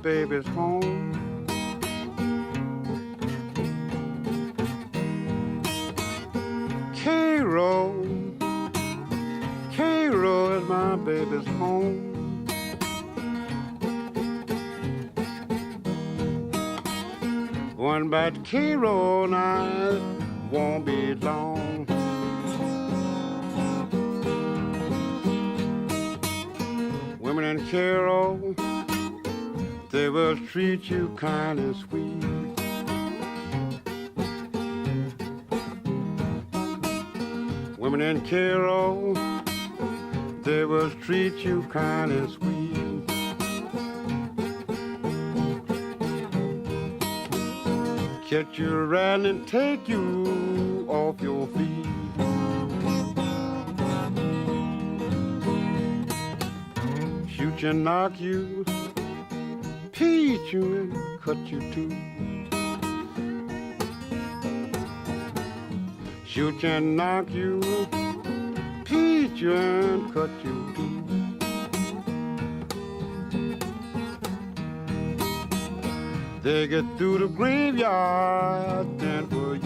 baby's home. Cairo, Cairo is my baby's home. One bite Cairo now won't be long. Women in Cairo, they will treat you kind and sweet. Women in Cairo, they will treat you kind and sweet. Catch you around and take you off your feet. Shoot you and knock you, teach you and cut you too. Shoot you and knock you, teach you and cut you too. They get through the graveyard, then for you.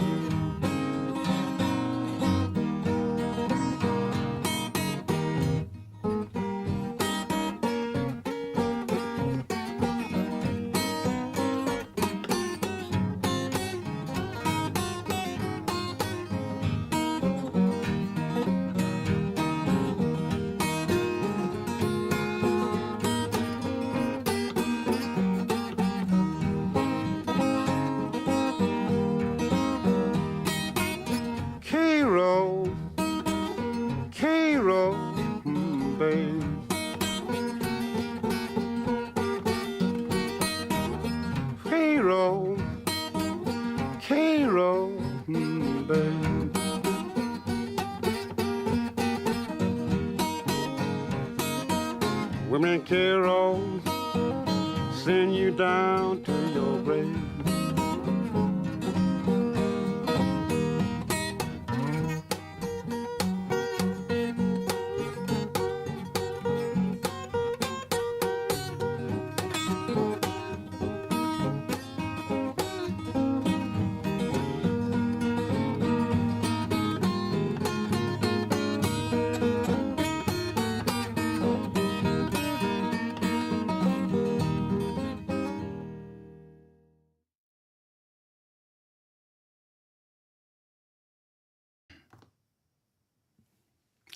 Women in Cairo send you down to your grave.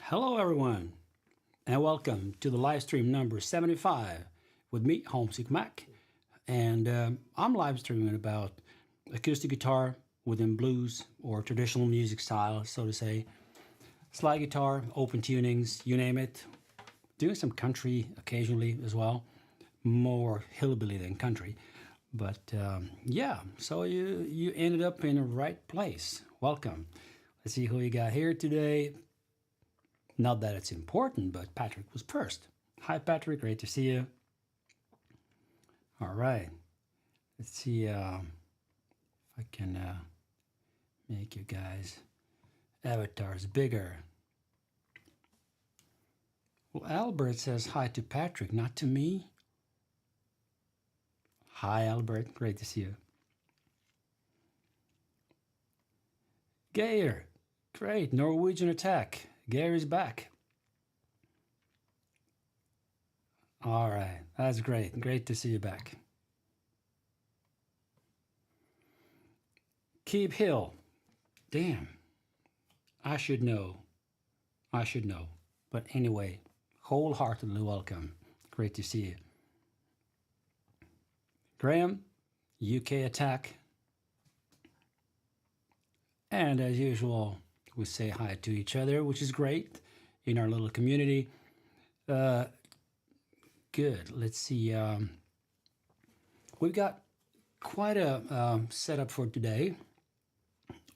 Hello everyone, and welcome to the live stream number 75 with me, Homesick Mac. And I'm live streaming about acoustic guitar within blues or traditional music style, so to say. Slide guitar, open tunings, you name it. Doing some country occasionally as well. More hillbilly than country. But yeah, so you ended up in the right place. Welcome. Let's see who you got here today. Not that it's important, but Patrick was first. Hi, Patrick. Great to see you. All right. Let's see if I can make you guys' avatars bigger. Well, Albert says hi to Patrick, not to me. Hi, Albert. Great to see you. Geir. Great. Norwegian attack. Gary's back. All right, that's great. Great to see you back. Keep Hill. Damn. I should know. I should know. But anyway, wholeheartedly welcome. Great to see you. Graham, UK attack. And as usual, we say hi to each other, which is great in our little community. Good. Let's see. We've got quite a setup for today.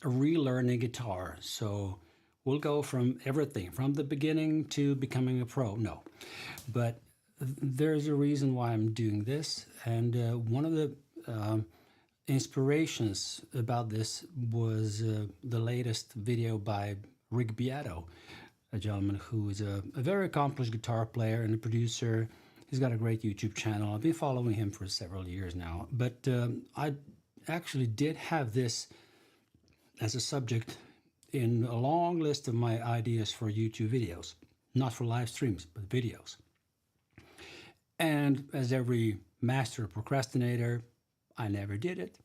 A relearning guitar. So we'll go from everything, from the beginning to becoming a pro. No, but there's a reason why I'm doing this. And one of the inspirations about this was the latest video by Rick Biato, a gentleman who is a very accomplished guitar player and a producer. He's got a great YouTube channel. I've been following him for several years now. But I actually did have this as a subject in a long list of my ideas for YouTube videos. Not for live streams, but videos. And as every master procrastinator, I never did it.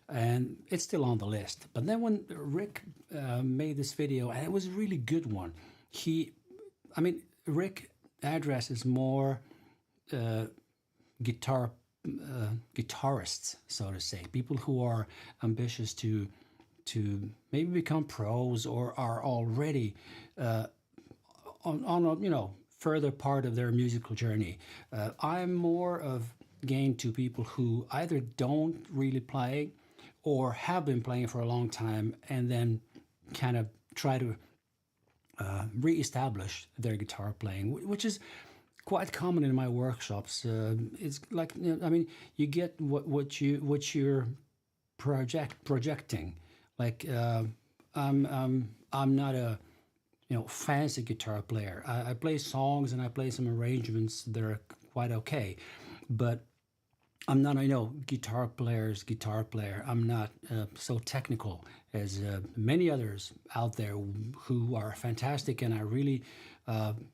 And it's still on the list. But then when Rick made this video, and it was a really good one, Rick addresses more guitarists, so to say, people who are ambitious to maybe become pros or are already on a further part of their musical journey. I'm more of gain to people who either don't really play or have been playing for a long time and then kind of try to reestablish their guitar playing, which is quite common in my workshops. It's like, you get what you're projecting. Like I'm not a fancy guitar player. I play songs and I play some arrangements that are quite okay, but I'm not guitar player. I'm not so technical as many others out there who are fantastic, and I really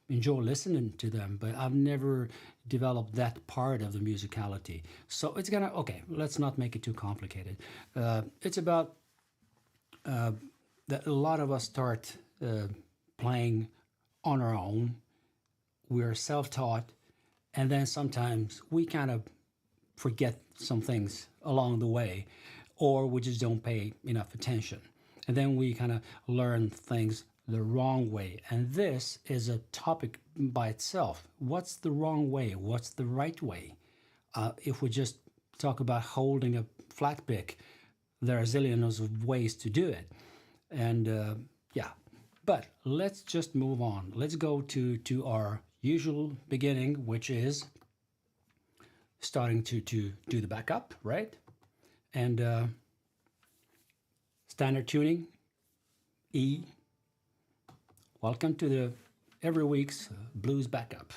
enjoy listening to them, but I've never developed that part of the musicality. So it's let's not make it too complicated. It's about that a lot of us start playing on our own. We're self-taught, and then sometimes we kind of forget some things along the way, or we just don't pay enough attention. And then we kind of learn things the wrong way. And this is a topic by itself. What's the wrong way? What's the right way? If we just talk about holding a flat pick, there are zillions of ways to do it. And but let's just move on. Let's go to our usual beginning, which is starting to do the backup, right? And standard tuning, E. Welcome to the every week's blues backup.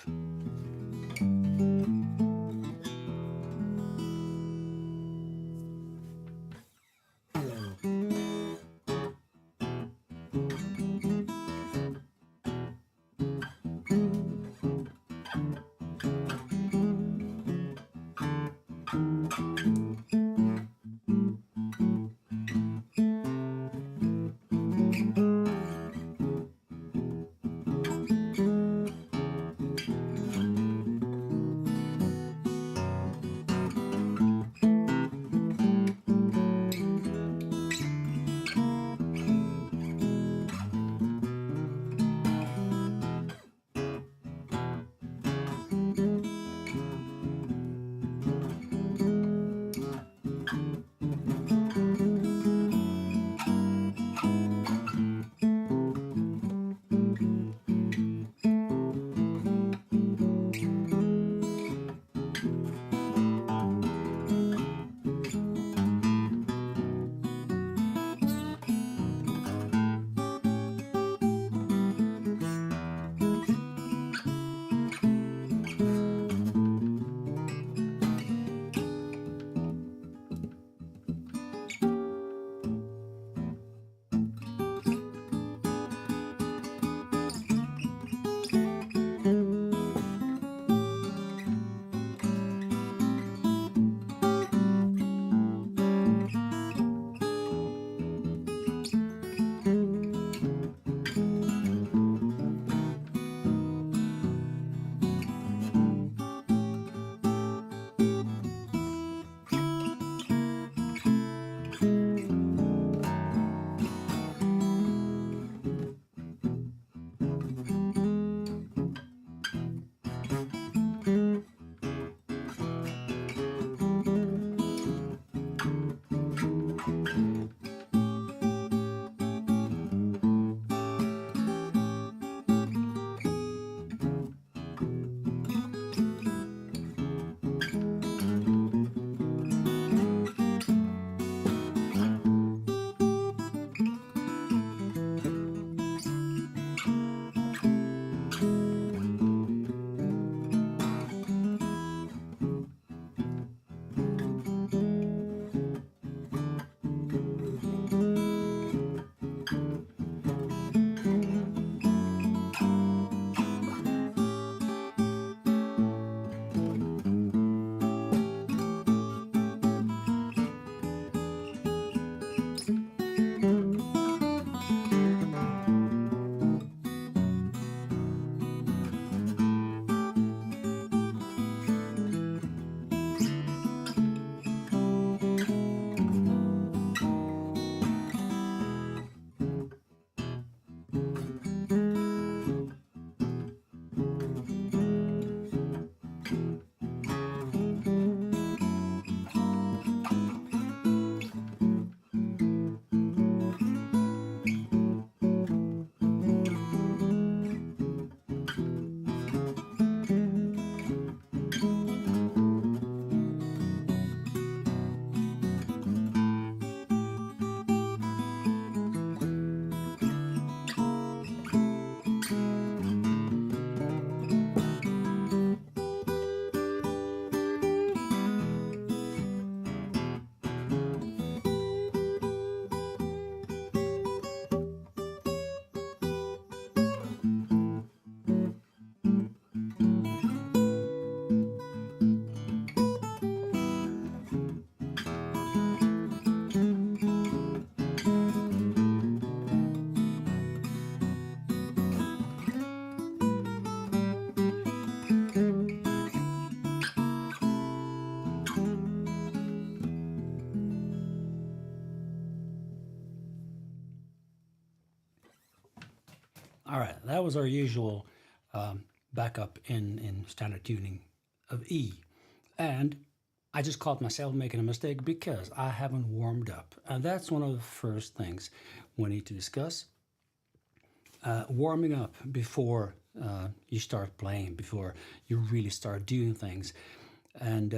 All right, that was our usual backup in standard tuning of E. And I just caught myself making a mistake because I haven't warmed up. And that's one of the first things we need to discuss. Warming up before you start playing, before you really start doing things and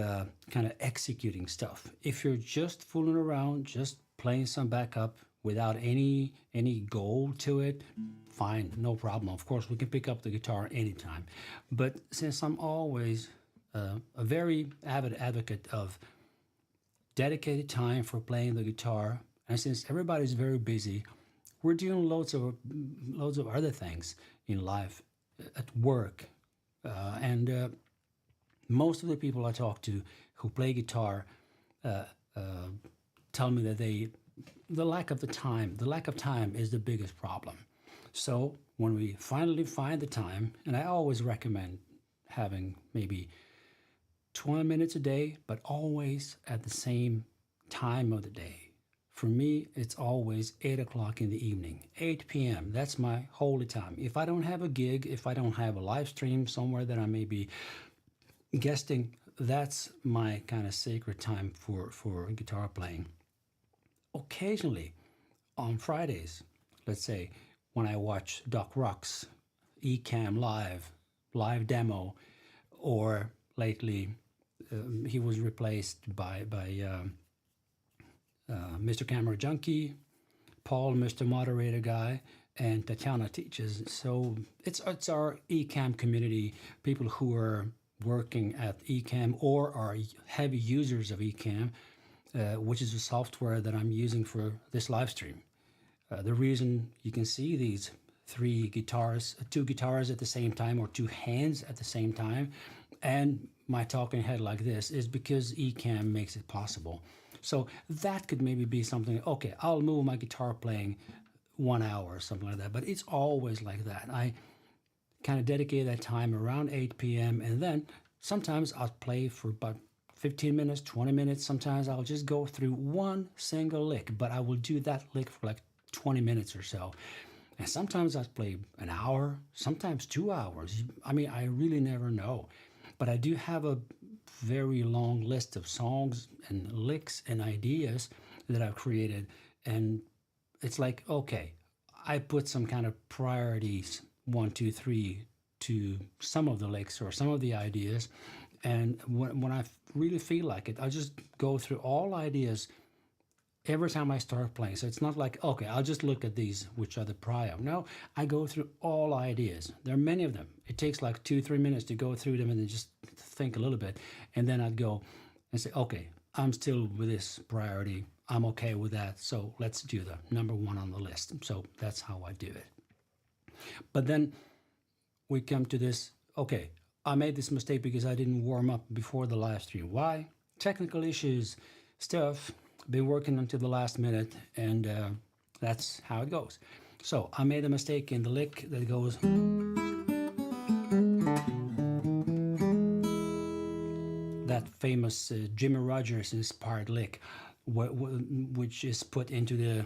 kind of executing stuff. If you're just fooling around, just playing some backup without any goal to it, fine, no problem. Of course, we can pick up the guitar anytime. But since I'm always a very avid advocate of dedicated time for playing the guitar, and since everybody's very busy, we're doing loads of other things in life, at work, and most of the people I talk to who play guitar tell me that the lack of time is the biggest problem. So when we finally find the time, and I always recommend having maybe 20 minutes a day, but always at the same time of the day. For me, it's always 8 o'clock in the evening, 8 p.m. That's my holy time. If I don't have a gig, if I don't have a live stream somewhere that I may be guesting, that's my kind of sacred time for guitar playing. Occasionally, on Fridays, let's say, when I watch Doc Rock's Ecamm live demo, or lately he was replaced by Mr. Camera Junkie, Paul, Mr. Moderator Guy, and Tatiana teaches. So it's our Ecamm community, people who are working at Ecamm or are heavy users of Ecamm, which is a software that I'm using for this live stream. The reason you can see these two guitars at the same time, or two hands at the same time, and my talking head like this, is because Ecamm makes it possible. So that could maybe be something, okay, I'll move my guitar playing 1 hour or something like that, but it's always like that. I kind of dedicate that time around 8 p.m. and then sometimes I'll play for about 15 minutes, 20 minutes. Sometimes I'll just go through one single lick, but I will do that lick for like 20 minutes or so. And sometimes I play an hour, sometimes 2 hours. I mean, I really never know. But I do have a very long list of songs and licks and ideas that I've created. And it's like, okay, I put some kind of priorities, 1, 2, 3, to some of the licks or some of the ideas. And when I really feel like it, I just go through all ideas every time I start playing. So it's not like, okay, I'll just look at these, which are the prior. No, I go through all ideas. There are many of them. It takes like 2-3 minutes to go through them and then just think a little bit. And then I'd go and say, okay, I'm still with this priority. I'm okay with that. So let's do the number 1 on the list. So that's how I do it. But then we come to this, okay, I made this mistake because I didn't warm up before the live stream. Why? Technical issues, stuff. Been working until the last minute, and that's how it goes. So I made a mistake in the lick that goes that famous Jimmy Rogers inspired lick, which is put into the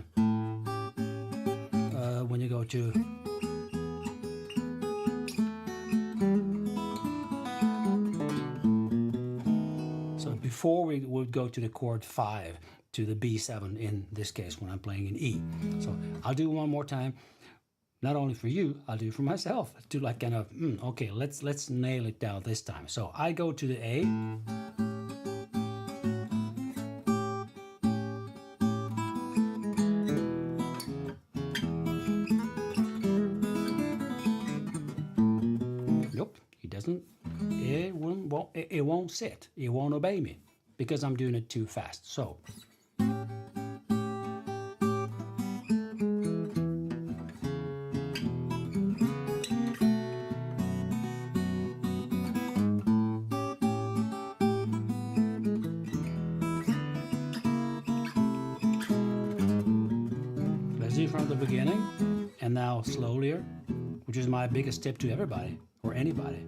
when you go to before we would go to the chord 5 to the B7 in this case when I'm playing in E. So I'll do one more time, not only for you, I'll do it for myself to like kind of okay, let's nail it down this time. So I go to the A, nope, he doesn't. It won't sit. It won't obey me because I'm doing it too fast. So let's do it from the beginning and now slowlier, which is my biggest tip to everybody or anybody.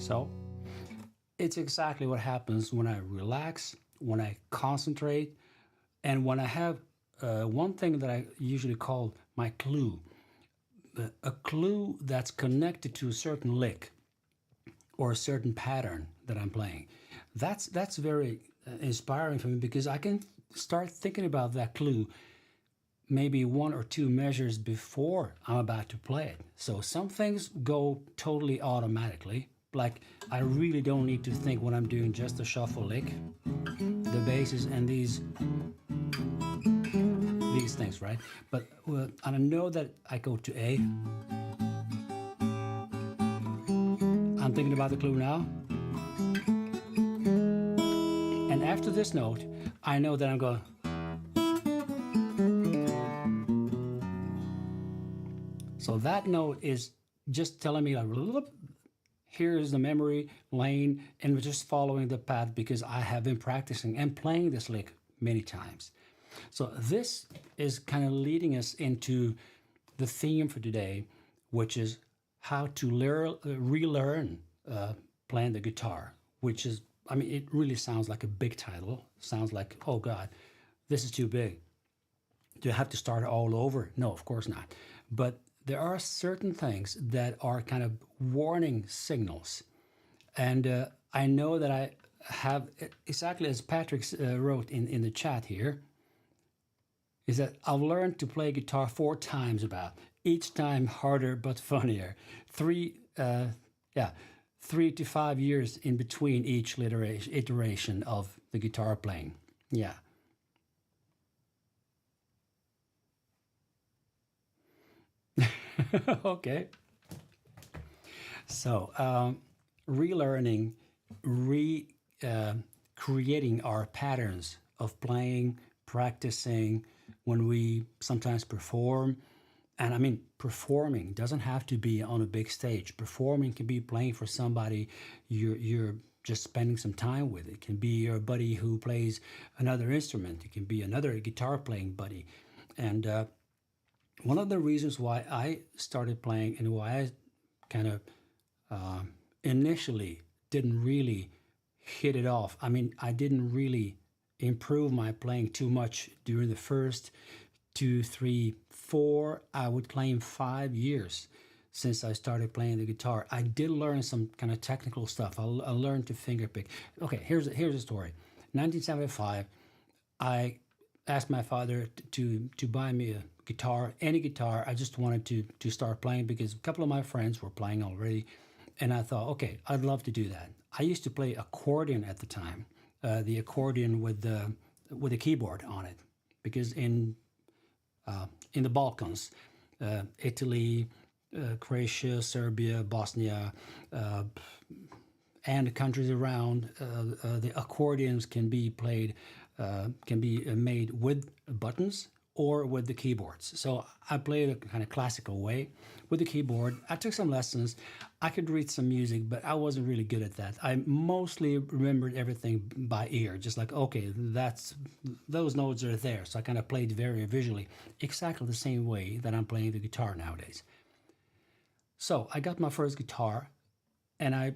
So it's exactly what happens when I relax, when I concentrate, and when I have one thing that I usually call my clue, a clue that's connected to a certain lick or a certain pattern that I'm playing. That's very inspiring for me, because I can start thinking about that clue maybe 1 or 2 measures before I'm about to play it. So some things go totally automatically. Like, I really don't need to think when I'm doing just a shuffle lick. The basses and these things, right? But I know that I go to A. I'm thinking about the clue now. And after this note, I know that I'm going. So that note is just telling me, like, here's the memory lane, and we're just following the path because I have been practicing and playing this lick many times. So this is kind of leading us into the theme for today, which is how to relearn playing the guitar, which is, I mean, it really sounds like a big title. Sounds like, oh God, this is too big. Do I have to start all over? No, of course not. But there are certain things that are kind of warning signals. And I know that I have, exactly as Patrick wrote in the chat here, is that I've learned to play guitar 4 times about, each time harder but funnier. 3 to 5 years in between each iteration of the guitar playing. Yeah. Okay. So relearning, creating our patterns of playing, practicing when we sometimes perform. And I mean, performing doesn't have to be on a big stage. Performing can be playing for somebody you're just spending some time with. It can be your buddy who plays another instrument. It can be another guitar playing buddy. And one of the reasons why I started playing and why I kind of initially didn't really hit it off. I mean, I didn't really improve my playing too much during the first 2, 3, 4, I would claim 5 years since I started playing the guitar. I did learn some kind of technical stuff. I learned to fingerpick. Okay, here's the story. 1975, I asked my father to buy me a guitar, any guitar. I just wanted to start playing because a couple of my friends were playing already. And I thought, okay, I'd love to do that. I used to play accordion at the time, the accordion with the keyboard on it, because in the Balkans, Italy, Croatia, Serbia, Bosnia, and the countries around, the accordions can be played, can be made with buttons or with the keyboards. So I played a kind of classical way with the keyboard. I took some lessons. I could read some music, but I wasn't really good at that. I mostly remembered everything by ear, just like, okay, those notes are there. So I kind of played very visually, exactly the same way that I'm playing the guitar nowadays. So I got my first guitar, and I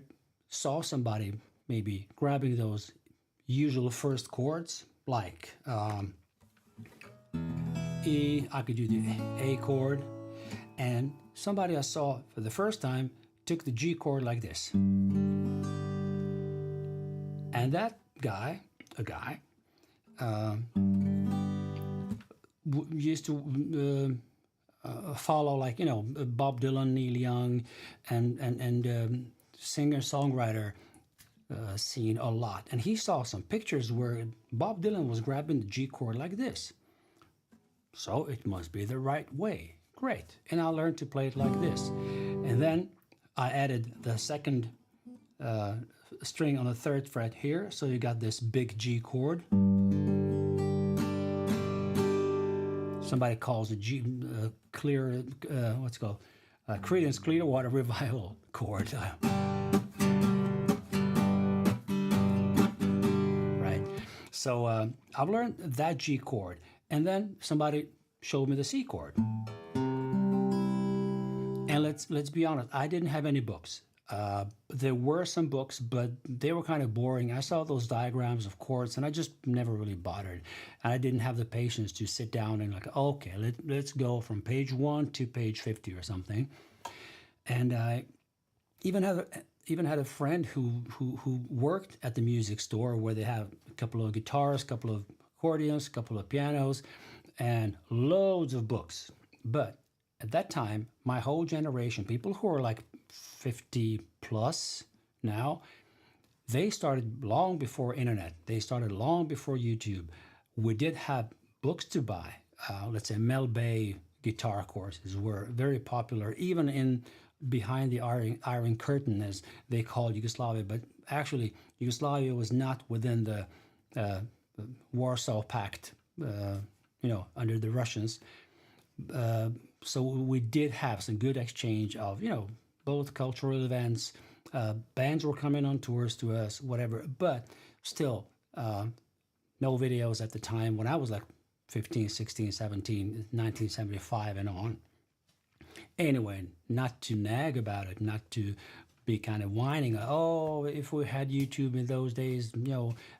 saw somebody maybe grabbing those usual first chords, like E, I could do the A chord, and somebody I saw for the first time took the G chord like this. And that guy, used to follow, like, you know, Bob Dylan, Neil Young, and singer-songwriter scene a lot. And he saw some pictures where Bob Dylan was grabbing the G chord like this. So it must be the right way. Great. And I learned to play it like this. And then I added the second string on the 3rd fret here. So you got this big G chord. Somebody calls it clear, what's it called? Creedence Clearwater Revival chord. Right. So I've learned that G chord. And then somebody showed me the C chord. And let's be honest, I didn't have any books. There were some books, but they were kind of boring. I saw those diagrams of chords, and I just never really bothered. And I didn't have the patience to sit down and like, okay, let's go from page 1 to page 50 or something. And I even had a friend who worked at the music store where they have a couple of guitars, a couple of accordions, a couple of pianos, and loads of books. But at that time, my whole generation, people who are like 50 plus now, they started long before internet. They started long before YouTube. We did have books to buy. Let's say Mel Bay guitar courses were very popular, even in behind the Iron Curtain, as they called Yugoslavia. But actually, Yugoslavia was not within the Warsaw Pact, under the Russians. So we did have some good exchange of, both cultural events. Bands were coming on tours to us, whatever. But still, no videos at the time when I was like 15, 16, 17, 1975 and on. Anyway, not to nag about it, not to be kind of whining, oh, if we had YouTube in those days,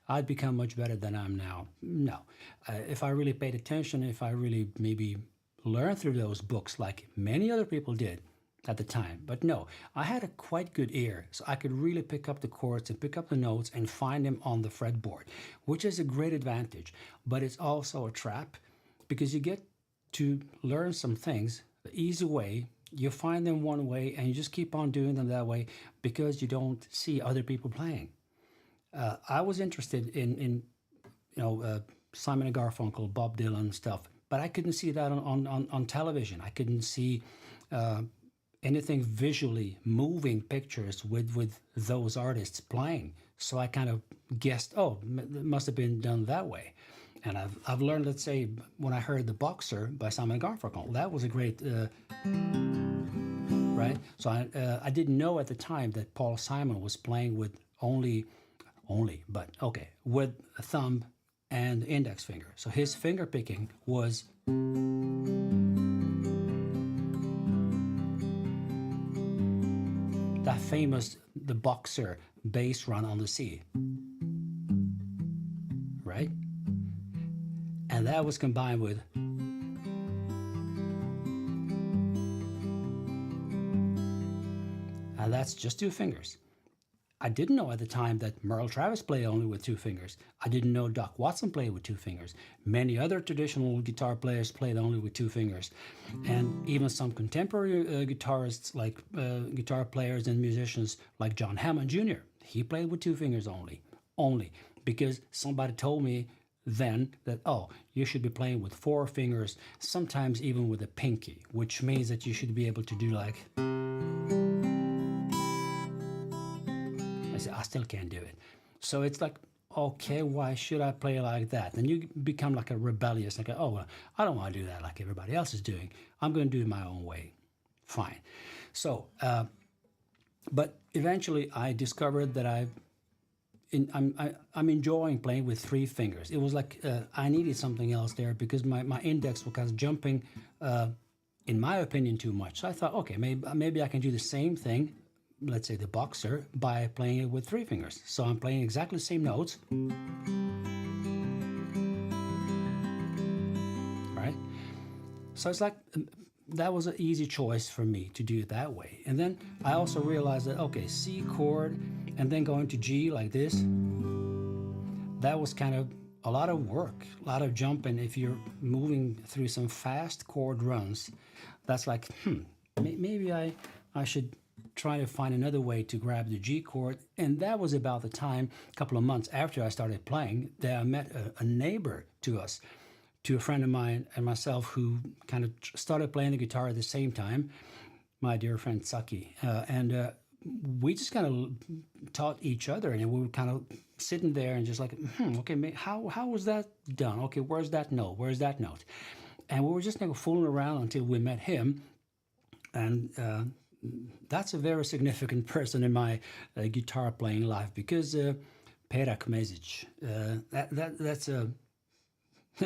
I'd become much better than I'm now. No. If I really paid attention, if I really maybe learned through those books like many other people did at the time. But no, I had a quite good ear, so I could really pick up the chords and pick up the notes and find them on the fretboard, which is a great advantage. But it's also a trap because you get to learn some things the easy way. You find them one way and you just keep on doing them that way because you don't see other people playing. I was interested in Simon and Garfunkel, Bob Dylan stuff, but I couldn't see that on television. I couldn't see anything visually moving pictures with those artists playing. So I kind of guessed, it must have been done that way. And I've learned, let's say, when I heard The Boxer by Simon & Garfunkel, that was a great, right? So I didn't know at the time that Paul Simon was playing with with a thumb and index finger. So his finger picking was that famous The Boxer bass run on the C, right? And that was combined with and that's just 2 fingers. I didn't know at the time that Merle Travis played only with 2 fingers. I didn't know Doc Watson played with 2 fingers. Many other traditional guitar players played only with 2 fingers. And even some contemporary guitarists, like guitar players and musicians like John Hammond Jr., he played with 2 fingers only because somebody told me then that, you should be playing with 4 fingers, sometimes even with a pinky, which means that you should be able to do like... I still can't do it. So it's like, okay, why should I play like that? And you become like a rebellious, like, I don't want to do that like everybody else is doing. I'm going to do it my own way. Fine. So, but eventually I discovered that I'm enjoying playing with 3 fingers. It was like I needed something else there because my index was kind of jumping, in my opinion, too much. So I thought, okay, maybe I can do the same thing, let's say the Boxer, by playing it with 3 fingers. So I'm playing exactly the same notes. Right? So it's like, that was an easy choice for me to do it that way. And then I also realized that, okay, C chord, and then going to G like this, that was kind of a lot of work, a lot of jumping. If you're moving through some fast chord runs, that's like, maybe I should try to find another way to grab the G chord. And that was about the time, a couple of months after I started playing, that I met a neighbor to us, to a friend of mine and myself who kind of started playing the guitar at the same time, my dear friend Saki. And we just kind of taught each other, and we were kind of sitting there and just like, okay, how was that done? Okay, where's that note? Where's that note? And we were just kind of fooling around until we met him. And that's a very significant person in my guitar playing life, because Perak Mezic, that's a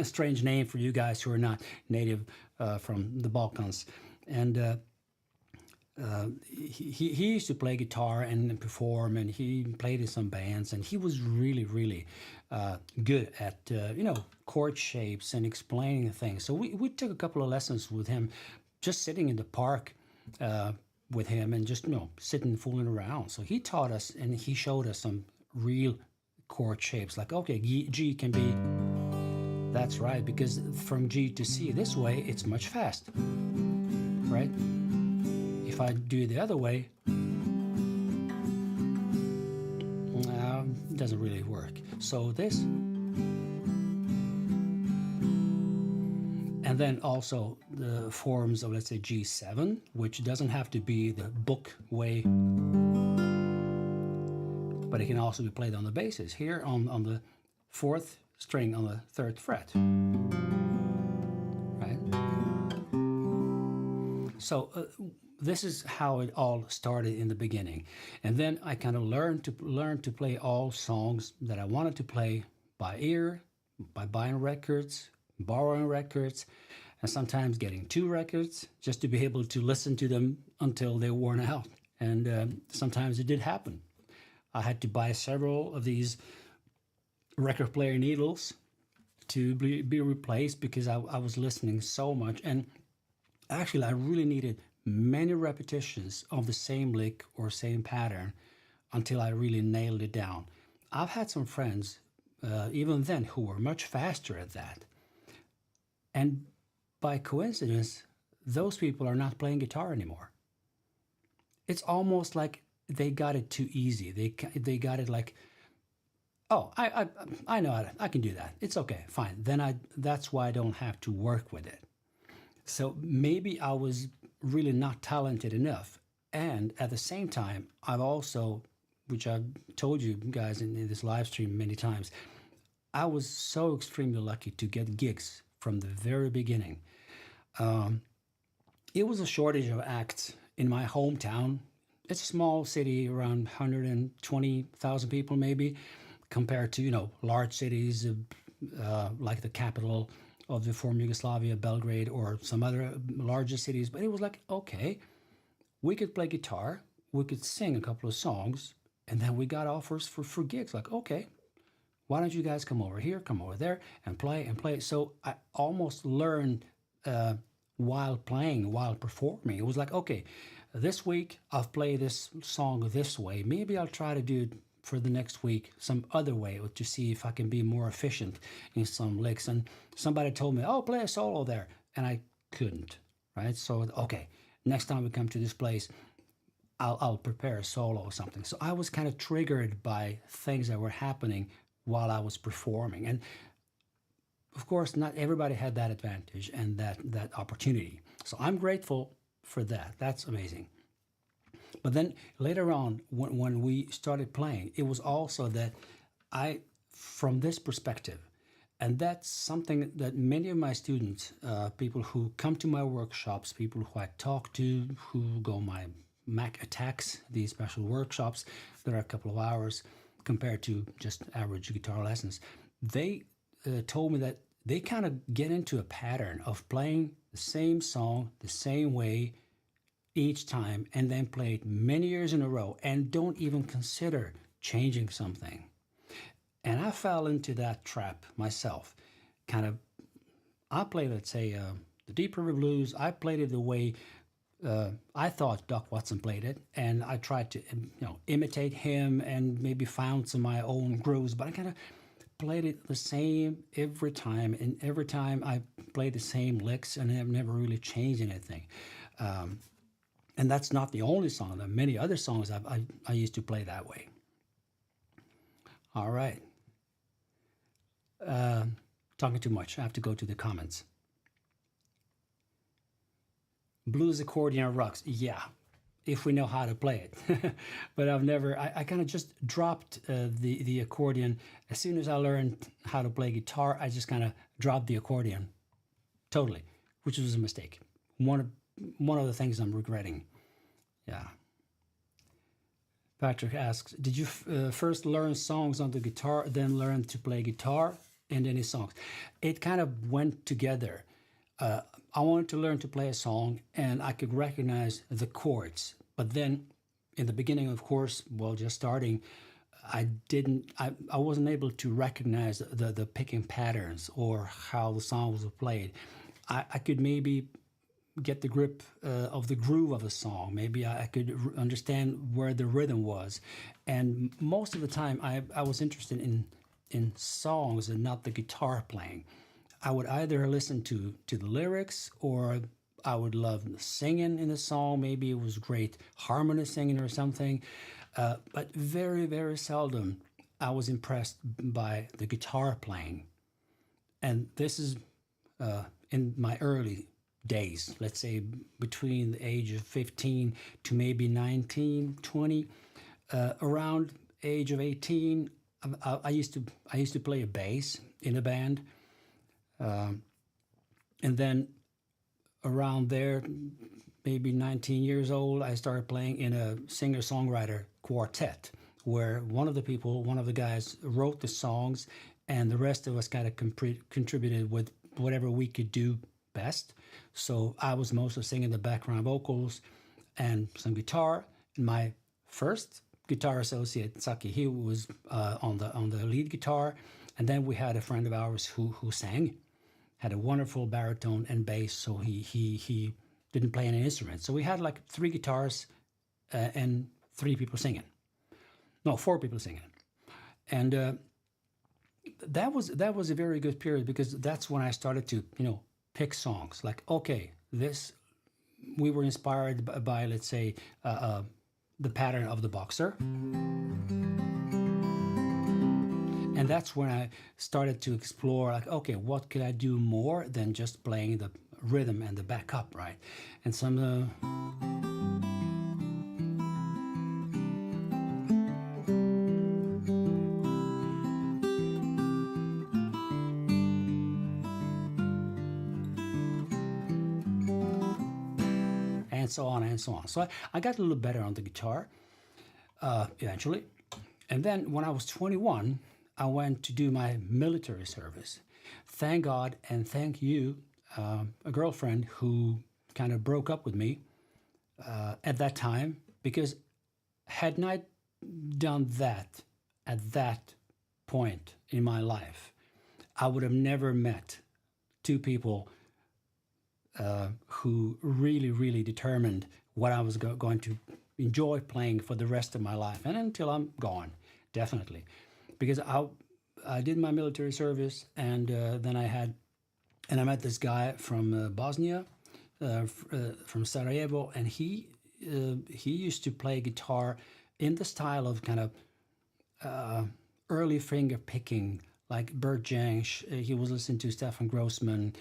strange name for you guys who are not native from the Balkans. And he used to play guitar and perform, and he played in some bands, and he was really good at chord shapes and explaining things. So we took a couple of lessons with him, just sitting in the park with him and just sitting fooling around. So he taught us and he showed us some real chord shapes, like okay, G can be, that's right, because from G to C this way it's much fast, right? If I do it the other way, it doesn't really work. So this, and then also the forms of, let's say, G7, which doesn't have to be the book way, but it can also be played on the basses. Here on the 4th string on the 3rd fret, right? So this is how it all started in the beginning, and then I kind of learned to play all songs that I wanted to play by ear, by buying records, borrowing records, and sometimes getting 2 records just to be able to listen to them until they worn out. And sometimes it did happen. I had to buy several of these record player needles to be replaced because I was listening so much. And actually, I really needed many repetitions of the same lick or same pattern until I really nailed it down. I've had some friends, even then, who were much faster at that. And by coincidence, those people are not playing guitar anymore. It's almost like they got it too easy. They got it like, oh, I know how to, I can do that. It's okay, fine. Then that's why I don't have to work with it. So maybe I was really not talented enough. And at the same time, I've also, which I've told you guys in this live stream many times, I was so extremely lucky to get gigs from the very beginning. It was a shortage of acts in my hometown. It's a small city, around 120,000 people maybe, compared to, large cities like the capital of the former Yugoslavia, Belgrade, or some other larger cities. But it was like, okay, we could play guitar, we could sing a couple of songs, and then we got offers for gigs. Like, okay, why don't you guys come over here, come over there, and play and play. So I almost learned while playing, while performing. It was like, okay, this week I'll play this song this way. Maybe I'll try to do it for the next week some other way to see if I can be more efficient in some licks. And somebody told me, oh, play a solo there. And I couldn't, right? So, okay, next time we come to this place, I'll prepare a solo or something. So I was kind of triggered by things that were happening while I was performing. And of course, not everybody had that advantage and that opportunity. So I'm grateful for that. That's amazing. But then later on, when we started playing, it was also that from this perspective, and that's something that many of my students, people who come to my workshops, people who I talk to, who go my Mac Attacks, these special workshops that are a couple of hours compared to just average guitar lessons, they told me that they kind of get into a pattern of playing the same song the same way each time, and then play it many years in a row and don't even consider changing something. And I fell into that trap myself. I played, let's say, the Deep River Blues. I played it the way I thought Doc Watson played it, and I tried to imitate him and maybe found some of my own grooves, but I kind of played it the same every time, and every time I played the same licks, and I've never really changed anything. And that's not the only song. There are many other songs I used to play that way. All right. Talking too much. I have to go to the comments. Blues accordion rocks. Yeah, if we know how to play it. But I kind of just dropped the accordion. As soon as I learned how to play guitar, I just kind of dropped the accordion totally, which was a mistake. One of the things I'm regretting. Yeah. Patrick asks, did you first learn songs on the guitar, then learn to play guitar and any songs? It kind of went together. I wanted to learn to play a song, and I could recognize the chords. But then, in the beginning, of course, well, just starting, I wasn't able to recognize the picking patterns or how the songs were played. I could maybe get the grip of the groove of a song. Maybe I could understand where the rhythm was. And most of the time, I was interested in songs and not the guitar playing. I would either listen to the lyrics, or I would love the singing in the song. Maybe it was great harmony singing or something. But very, very seldom I was impressed by the guitar playing. And this is in my early days, let's say between the age of 15 to maybe 19, 20. Around age of 18, I used to play a bass in a band. And then around there, maybe 19 years old, I started playing in a singer-songwriter quartet, where one of the guys wrote the songs, and the rest of us kind of contributed with whatever we could do best. So I was mostly singing the background vocals and some guitar. And my first guitar associate, Saki, he was on the lead guitar, and then we had a friend of ours who sang, had a wonderful baritone and bass, so he didn't play any instruments. So we had like 3 guitars and 3 people singing. No, 4 people singing. And that was a very good period, because that's when I started to, pick songs. Like, okay, we were inspired by let's say, the pattern of the boxer. And that's when I started to explore, like, okay, what could I do more than just playing the rhythm and the backup, right? And some and so on and so on. So I got a little better on the guitar eventually. And then when I was 21, I went to do my military service. Thank God and thank you, a girlfriend who kind of broke up with me at that time, because hadn't I done that at that point in my life, I would have never met 2 people who really, really determined what I was going to enjoy playing for the rest of my life, and until I'm gone, definitely. Because I did my military service, and then I met this guy from Bosnia, from Sarajevo, and he used to play guitar in the style of kind of early finger picking, like Bert Jansch. He was listening to Stefan Grossman,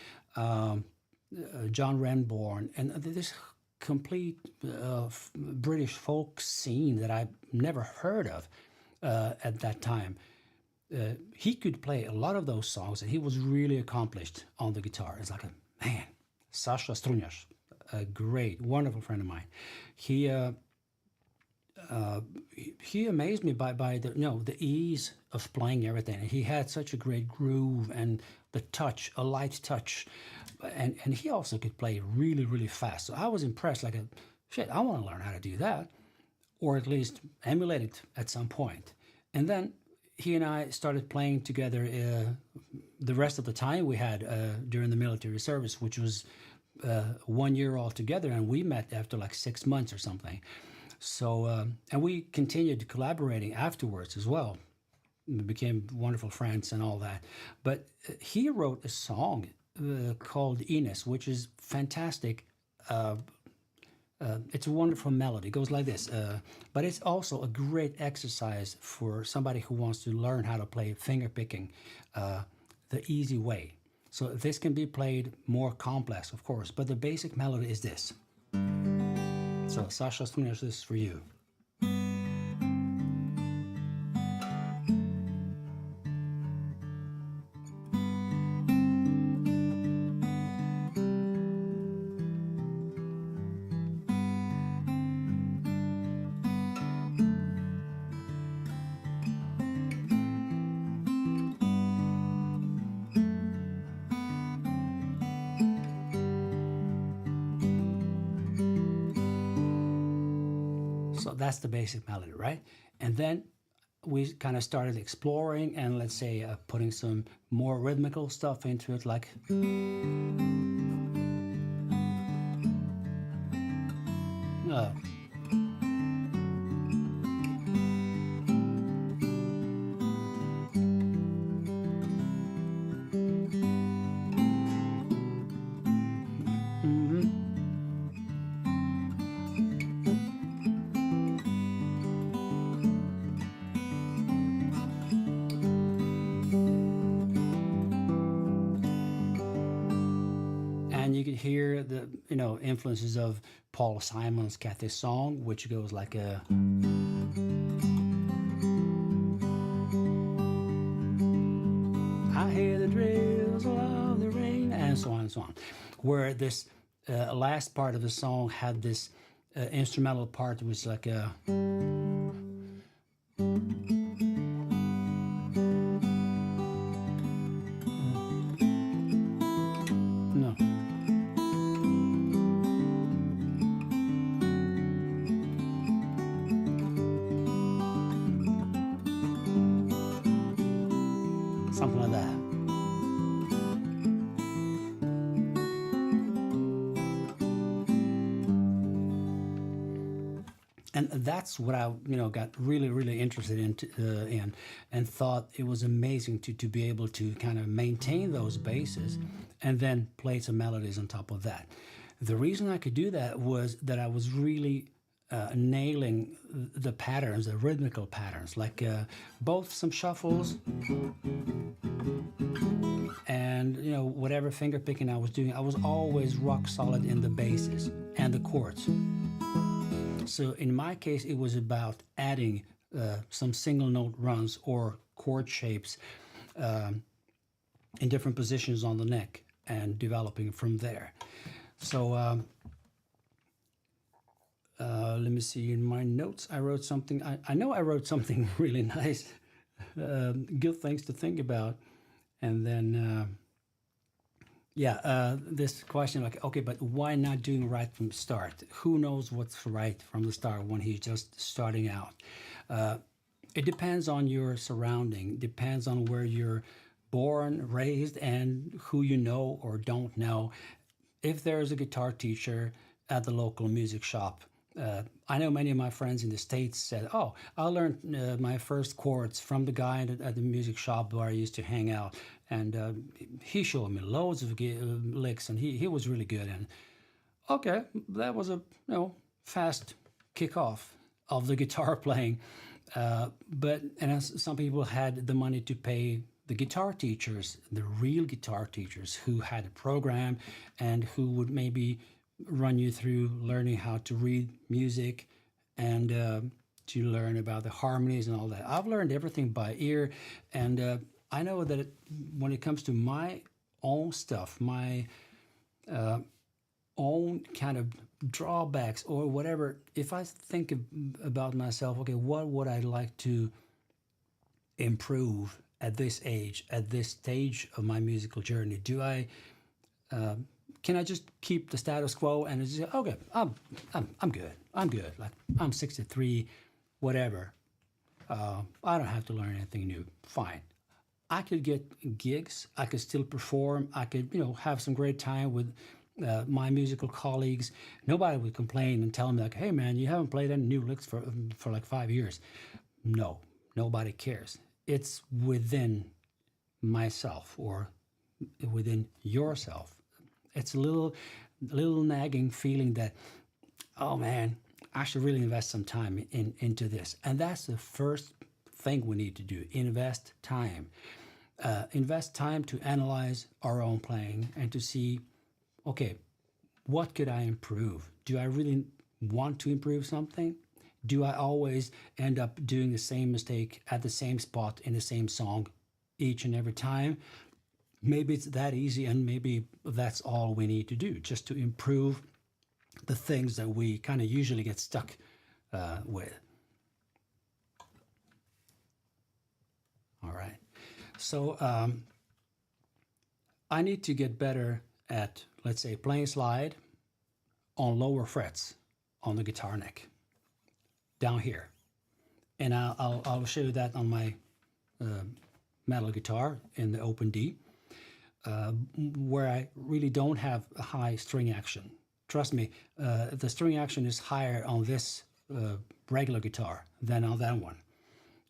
John Renborn, and this complete British folk scene that I never heard of at that time. He could play a lot of those songs, and he was really accomplished on the guitar. It's like Sasha Strunjac, a great, wonderful friend of mine. He amazed me by the ease of playing everything. He had such a great groove and the touch, a light touch, and he also could play really, really fast. So I was impressed. Like, I want to learn how to do that, or at least emulate it at some point. And then he and I started playing together the rest of the time we had during the military service, which was 1 year altogether, and we met after like 6 months or something. So, and we continued collaborating afterwards as well. We became wonderful friends and all that. But he wrote a song called Ines, which is fantastic. It's a wonderful melody. It goes like this. But it's also a great exercise for somebody who wants to learn how to play finger picking the easy way. So this can be played more complex, of course, but the basic melody is this. So Sasha Strunjac, this is for you. So that's the basic melody, right? And then we kind of started exploring and let's say putting some more rhythmical stuff into it, like and you could hear the influences of Paul Simon's Cathy song, which goes like a I hear the drizzle of the rain, and so on and so on. Where this last part of the song had this instrumental part, which was like a no. Something like that. And that's what I, got really interested in, and thought it was amazing to be able to kind of maintain those basses, and then play some melodies on top of that. The reason I could do that was that I was really nailing the patterns, the rhythmical patterns, like both some shuffles and whatever finger picking I was doing. I was always rock solid in the basses and the chords. So in my case, it was about adding some single note runs or chord shapes in different positions on the neck and developing from there. So let me see, in my notes I wrote something. I know I wrote something really nice, good things to think about. And then this question, like, okay, but why not doing right from the start? Who knows what's right from the start when he's just starting out? It depends on your surrounding, depends on where you're born, raised, and who you know or don't know. If there's a guitar teacher at the local music shop, I know many of my friends in the States said, oh, I learned my first chords from the guy at the music shop where I used to hang out. And he showed me loads of licks, and he was really good. And okay, that was a fast kickoff of the guitar playing. But as some people had the money to pay the guitar teachers, the real guitar teachers who had a program and who would maybe run you through learning how to read music and to learn about the harmonies and all that. I've learned everything by ear, and I know that when it comes to my own stuff, my own kind of drawbacks or whatever, if I think about myself, okay, what would I like to improve at this age, at this stage of my musical journey? Do I can I just keep the status quo and just say, okay, I'm good. Like, I'm 63, whatever. I don't have to learn anything new. Fine. I could get gigs. I could still perform. I could, have some great time with my musical colleagues. Nobody would complain and tell me like, hey man, you haven't played any new licks for like 5 years. No, nobody cares. It's within myself or within yourself. It's a little nagging feeling that, oh man, I should really invest some time into this. And that's the first thing we need to do, invest time. Invest time to analyze our own playing and to see, okay, what could I improve? Do I really want to improve something? Do I always end up doing the same mistake at the same spot in the same song each and every time? Maybe it's that easy, and maybe that's all we need to do, just to improve the things that we kind of usually get stuck with. All right. So I need to get better at, let's say, playing slide on lower frets on the guitar neck. down here. And I'll show you that on my metal guitar in the open D, where I really don't have a high string action. Trust me, the string action is higher on this regular guitar than on that one.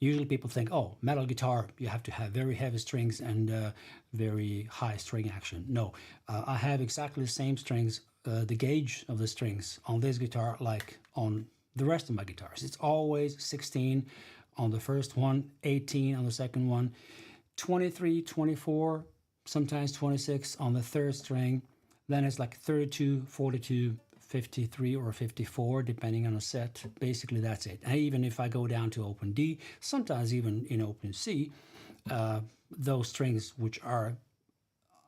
Usually people think, oh, metal guitar, you have to have very heavy strings and very high string action. No, I have exactly the same strings, the gauge of the strings on this guitar like on the rest of my guitars. It's always 16 on the first one, 18 on the second one, 23, 24, sometimes 26 on the third string. Then it's like 32, 42, 53 or 54, depending on the set. Basically, that's it. And even if I go down to open D, sometimes even in open C, those strings which are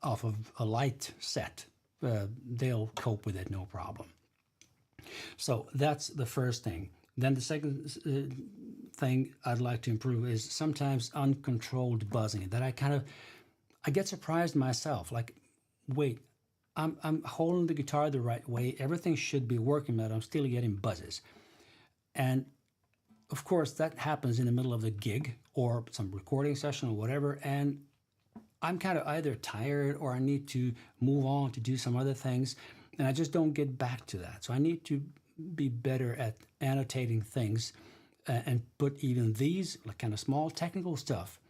off of a light set, they'll cope with it, no problem. So that's the first thing. Then the second thing I'd like to improve is sometimes uncontrolled buzzing. That I get surprised myself. Like, wait, I'm holding the guitar the right way. Everything should be working, but I'm still getting buzzes. And of course, that happens in the middle of the gig or some recording session or whatever. And I'm kind of either tired or I need to move on to do some other things. And I just don't get back to that. So I need to be better at annotating things and put even these like kind of small technical stuff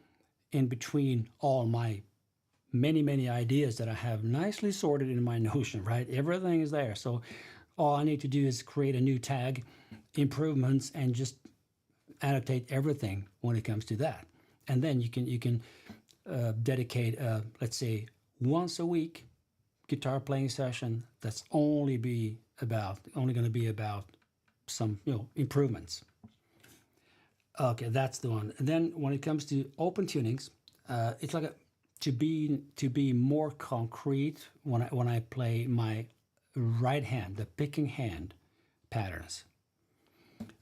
in between all my many ideas that I have nicely sorted in my Notion, right? Everything is there. So all I need to do is create a new tag, improvements, and just annotate everything when it comes to that. And then you can dedicate, let's say, once a week guitar playing session that's only going to be about some improvements. Okay, that's the one. And then when it comes to open tunings, it's like to be more concrete when I play my right hand, the picking hand patterns.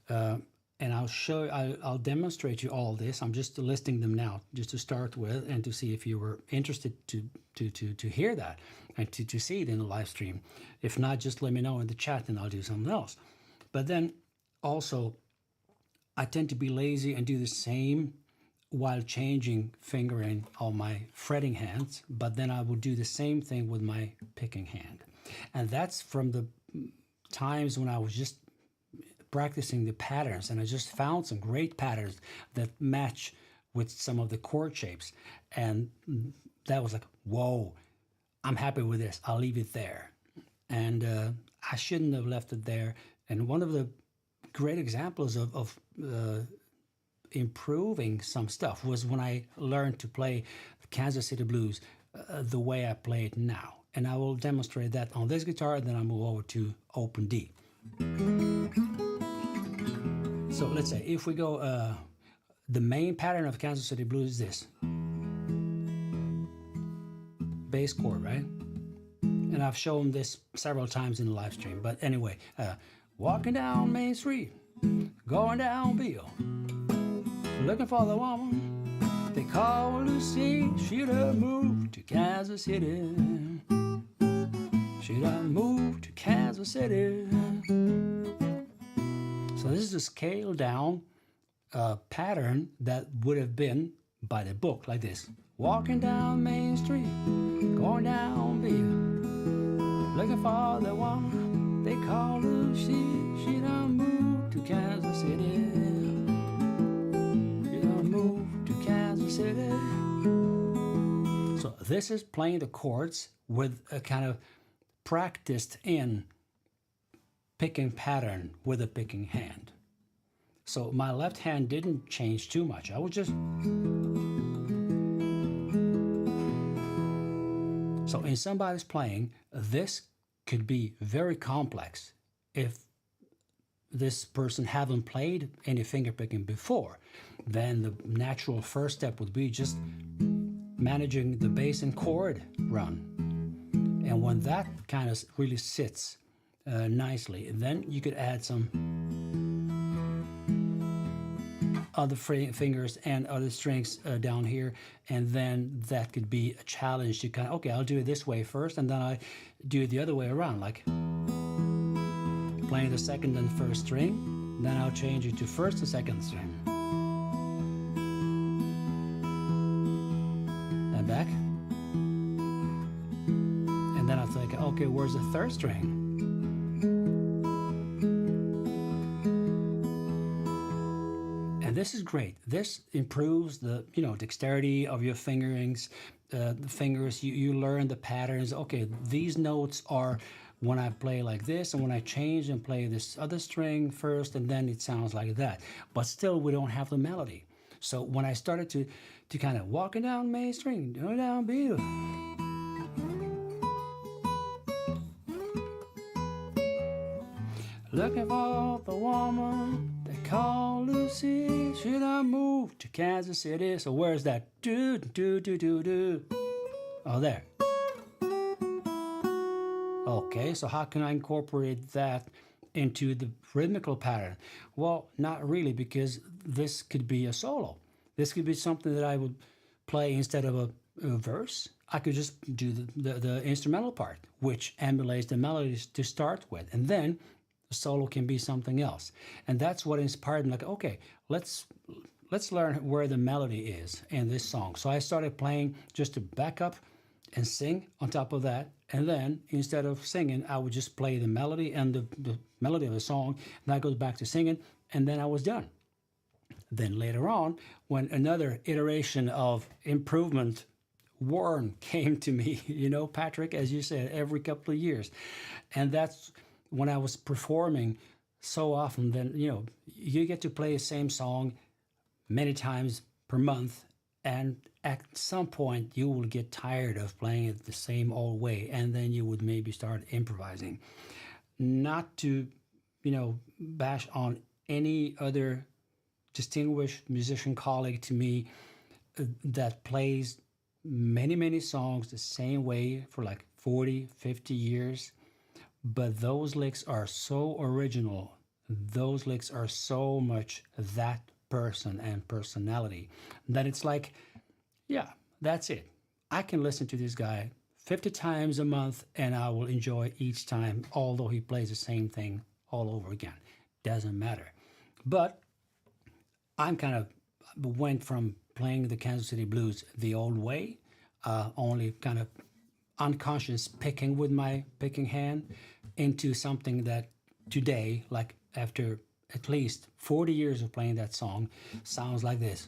And I'll demonstrate you all this. I'm just listing them now just to start with and to see if you were interested to hear that and to see it in the live stream. If not, just let me know in the chat and I'll do something else. But then also, I tend to be lazy and do the same while changing fingering on my fretting hands, but then I will do the same thing with my picking hand. And that's from the times when I was just practicing the patterns, and I just found some great patterns that match with some of the chord shapes. And that was like, whoa, I'm happy with this. I'll leave it there. And I shouldn't have left it there. And one of the great examples of improving some stuff was when I learned to play the Kansas City Blues the way I play it now. And I will demonstrate that on this guitar, and then I'll move over to open D. So let's say if we go, the main pattern of Kansas City Blues is this. Bass chord, right? And I've shown this several times in the live stream. But anyway, walking down Main Street, going down Beale, looking for the woman they call Lucy. She done moved to Kansas City. She done moved to Kansas City. So this is a scaled down pattern that would have been by the book, like this. Walking down Main Street, going down Beale, looking for the woman they call Lucy. She done moved to Kansas City. She done moved to Kansas City. So this is playing the chords with a kind of practiced in picking pattern with a picking hand. So my left hand didn't change too much. I was just... So in somebody's playing, this could be very complex if this person haven't played any fingerpicking before. Then the natural first step would be just managing the bass and chord run. And when that kind of really sits nicely, then you could add some other fingers and other strings down here, and then that could be a challenge to kind of, okay, I'll do it this way first, and then I do it the other way around, like playing the second and first string, Then I'll change it to first and second string. Then back. And then I'll think, okay, where's the third string? And this is great. This improves the, dexterity of your fingerings, the fingers. You learn the patterns. Okay, these notes are when I play like this, and when I change and play this other string first, and then it sounds like that. But still, we don't have the melody. So when I started to kind of walking down Main Street, going down B, looking for the woman they call Lucy. Should I move to Kansas City? So where's that? Do, do, do, do, do. Oh, there. Okay, so how can I incorporate that into the rhythmical pattern? Well, not really, because this could be a solo. This could be something that I would play instead of a verse. I could just do the instrumental part, which emulates the melodies to start with. And then the solo can be something else. And that's what inspired me. Like, okay, let's learn where the melody is in this song. So I started playing just to back up and sing on top of that. And then instead of singing, I would just play the melody and the melody of the song. And I go back to singing, and then I was done. Then later on, when another iteration of improvement, Warren came to me, Patrick, as you said, every couple of years. And that's when I was performing so often. Then, you get to play the same song many times per month. And at some point, you will get tired of playing it the same old way, and then you would maybe start improvising. Not to, bash on any other distinguished musician colleague to me that plays many, many songs the same way for like 40, 50 years. But those licks are so original. Those licks are so much that person and personality that it's like, yeah, that's it. I can listen to this guy 50 times a month and I will enjoy each time, although he plays the same thing all over again. Doesn't matter. But I'm kind of went from playing the Kansas City blues the old way, only kind of unconscious picking with my picking hand, into something that today, like after at least 40 years of playing that song, sounds like this.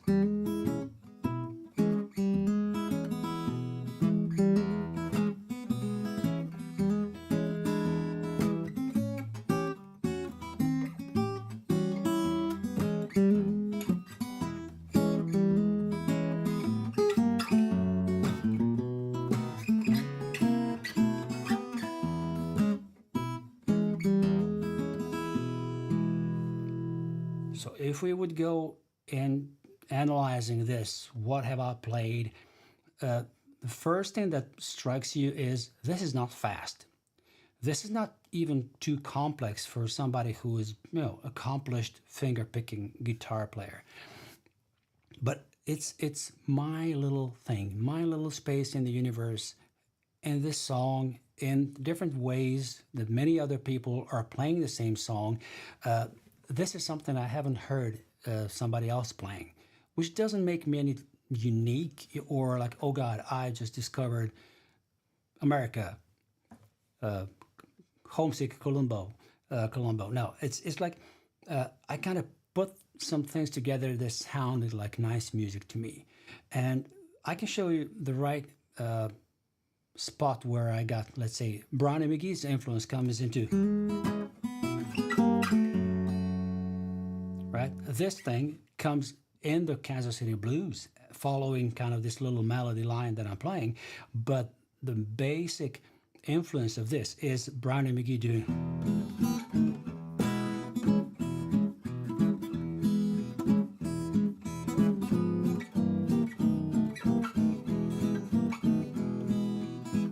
So if we would go in analyzing this, what have I played? The first thing that strikes you is this is not fast. This is not even too complex for somebody who is, accomplished finger-picking guitar player. But it's my little thing, my little space in the universe, and this song in different ways that many other people are playing the same song. This is something I haven't heard somebody else playing, which doesn't make me any unique or like, oh God, I just discovered America, homesick Colombo. No, it's like I kind of put some things together that sounded like nice music to me. And I can show you the right spot where I got, let's say, Brownie McGhee's influence comes into. Right? This thing comes in the Kansas City blues, following kind of this little melody line that I'm playing. But the basic influence of this is Brownie McGhee doing.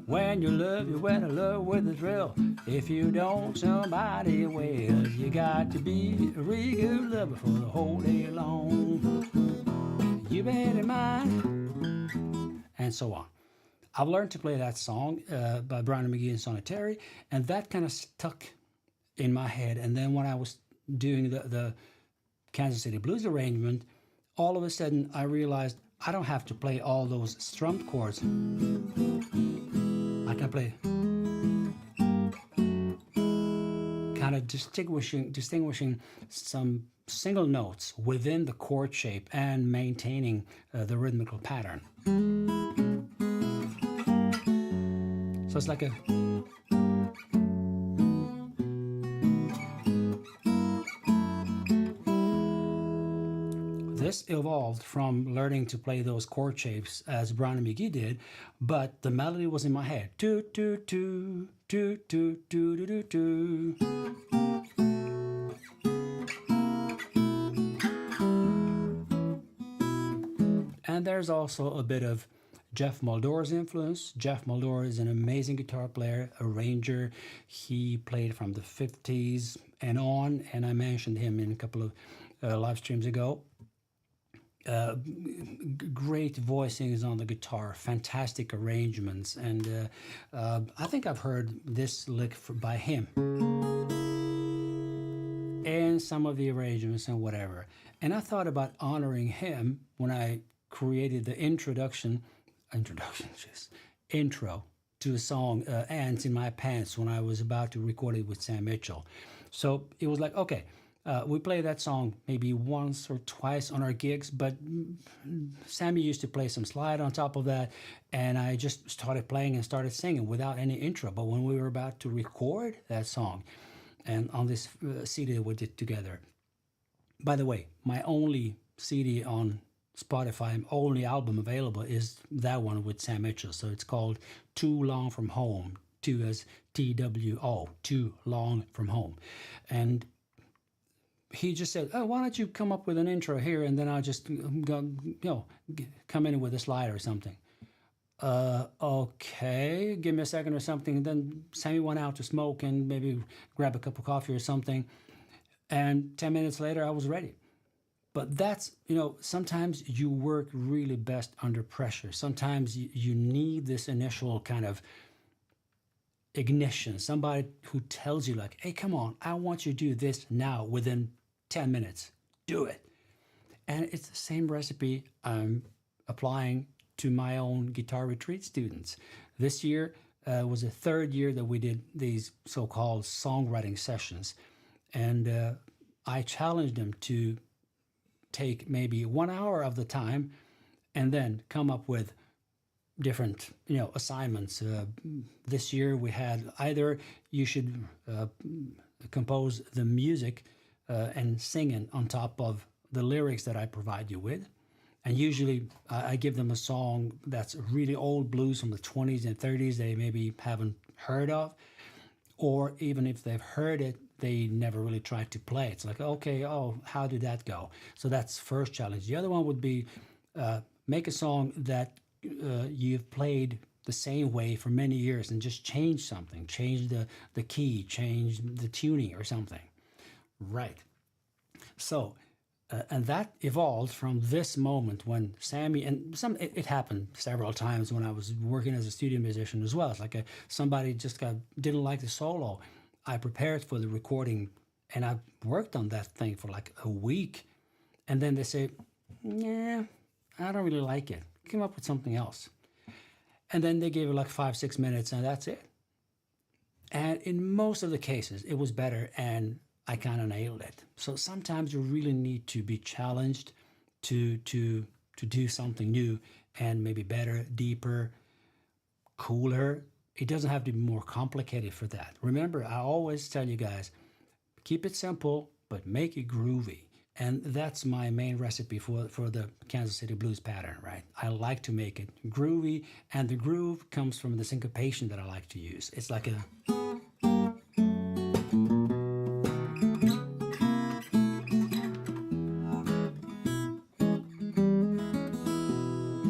When you love, you went in love with the drill. If you don't, somebody will. You got to be a real good lover for the whole day long. You better mind. And so on. I've learned to play that song by Brownie McGhee and Sonny Terry, and that kind of stuck in my head. And then when I was doing the Kansas City Blues arrangement, all of a sudden I realized I don't have to play all those strummed chords. I can play kind of distinguishing some single notes within the chord shape and maintaining the rhythmical pattern. So it's like a This evolved from learning to play those chord shapes as Brown and McGee did, but the melody was in my head. Do do do do do do do do do. And there's also a bit of Jeff Muldore's influence. Jeff Muldore is an amazing guitar player, arranger. He played from the 50s and on, and I mentioned him in a couple of live streams ago. Great voicings on the guitar, fantastic arrangements, and I think I've heard this lick by him and some of the arrangements and whatever. And I thought about honoring him when I created the intro to the song Ants in My Pants when I was about to record it with Sam Mitchell. So it was like, okay, we play that song maybe once or twice on our gigs, but Sammy used to play some slide on top of that, and I just started playing and started singing without any intro. But when we were about to record that song, and on this CD we did together, by the way, my only CD on Spotify, only album available is that one with Sam Mitchell. So it's called Too Long From Home, 2 as TWO, Too Long From Home. And he just said, oh, why don't you come up with an intro here, and then I'll just come in with a slide or something. Okay, give me a second or something. And then Sammy went out to smoke and maybe grab a cup of coffee or something. And 10 minutes later, I was ready. But that's, sometimes you work really best under pressure. Sometimes you need this initial kind of ignition, somebody who tells you like, hey, come on, I want you to do this now within 10 minutes. Do it. And it's the same recipe I'm applying to my own guitar retreat students. This year was the third year that we did these so-called songwriting sessions. And I challenged them to take maybe 1 hour of the time and then come up with different assignments. This year we had either you should compose the music and sing it on top of the lyrics that I provide you with, and usually I give them a song that's really old blues from the 20s and 30s they maybe haven't heard of, or even if they've heard it they never really tried to play. It's like, okay, how did that go? So that's first challenge. The other one would be make a song that you've played the same way for many years and just change something, change the key, change the tuning or something. Right. So, and that evolved from this moment when Sammy, and it happened several times when I was working as a studio musician as well. It's like somebody just didn't like the solo. I prepared for the recording and I worked on that thing for like a week. And then they say, yeah, I don't really like it. Come up with something else. And then they gave it like 5-6 minutes and that's it. And in most of the cases, it was better and I kind of nailed it. So sometimes you really need to be challenged to do something new and maybe better, deeper, cooler. It doesn't have to be more complicated for that. Remember, I always tell you guys, keep it simple, but make it groovy. And that's my main recipe for the Kansas City Blues pattern, right? I like to make it groovy, and the groove comes from the syncopation that I like to use. It's like a...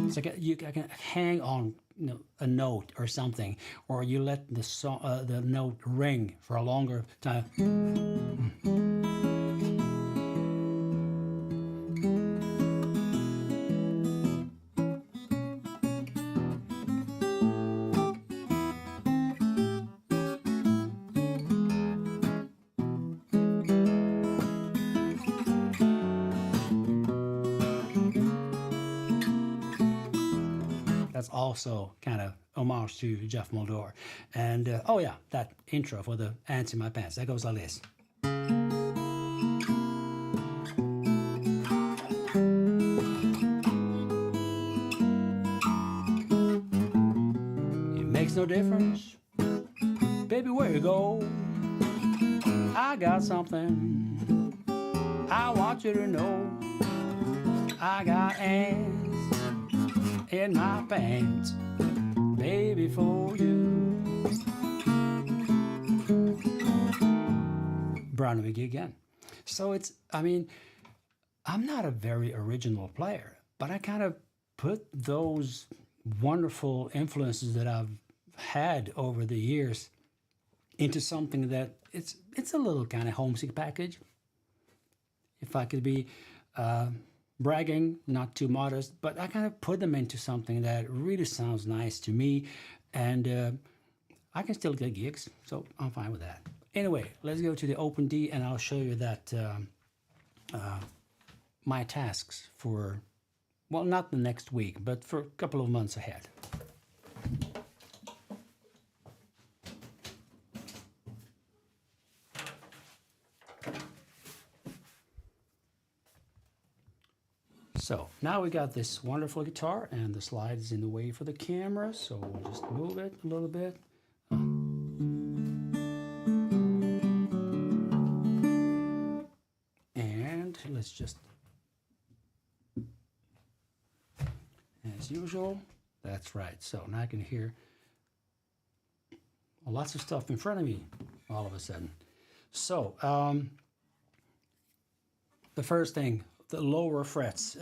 It's like you can hang on a note or something, or you let the note ring for a longer time. that's also kind of homage to Jeff Muldaur. And oh yeah, that intro for the Ants in My Pants, that goes like this. It makes no difference, baby, where you go. I got something I want you to know. I got ants in my pants, baby, for you. Brown McGee again. So it's, I mean, I'm not a very original player, but I kind of put those wonderful influences that I've had over the years into something that it's a little kind of homesick package. If I could be bragging, not too modest, but I kind of put them into something that really sounds nice to me, and I can still get gigs, so I'm fine with that. Anyway, let's go to the open D, and I'll show you that my tasks for, well, not the next week, but for a couple of months ahead. So now we got this wonderful guitar, and the slide is in the way for the camera, so we'll just move it a little bit. And let's just, as usual, that's right. So now I can hear lots of stuff in front of me all of a sudden. So the first thing, the lower frets,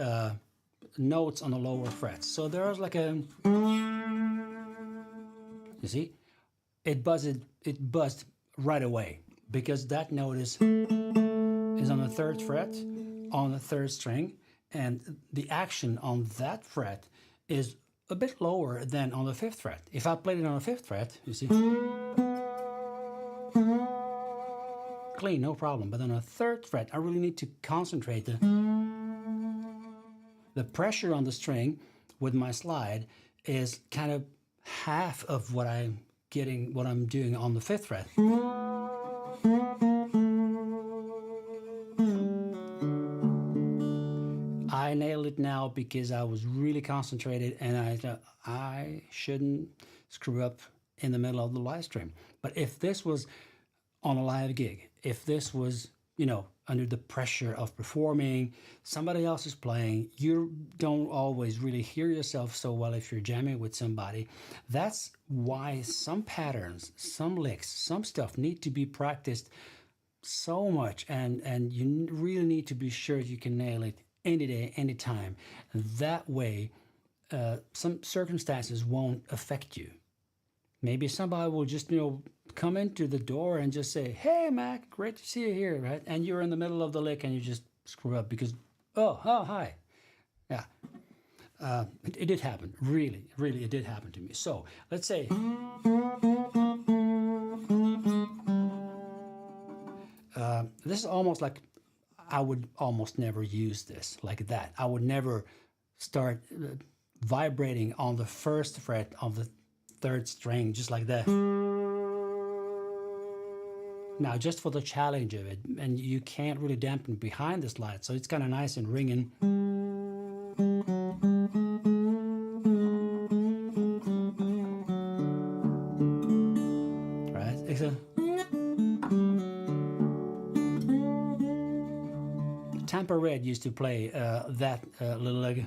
notes on the lower frets. So there's like a, you see, it buzzed right away because that note is on the 3rd fret on the 3rd string, and the action on that fret is a bit lower than on the 5th fret. If I played it on the 5th fret, you see, clean, no problem. But on the 3rd fret, I really need to concentrate the pressure on the string with my slide is kind of half of what I'm getting, what I'm doing on the 5th fret. I nailed it now because I was really concentrated, and I thought I shouldn't screw up in the middle of the live stream. But if this was on a live gig, if this was, you know, under the pressure of performing, somebody else is playing, you don't always really hear yourself so well if you're jamming with somebody. That's why some patterns, some licks, some stuff need to be practiced so much, and you really need to be sure you can nail it any day, any time. That way, some circumstances won't affect you. Maybe somebody will just, you know, come into the door and just say, "Hey, Mac, great to see you here," right? And you're in the middle of the lick and you just screw up because, oh, hi. Yeah. It did happen. Really, it did happen to me. So let's say, this is almost like, I would almost never use this like that. I would never start vibrating on the 1st fret of the 3rd string, just like that. Now, just for the challenge of it, and you can't really dampen behind the slide, so it's kind of nice and ringing. Right? It's a Tampa Red used to play that little like.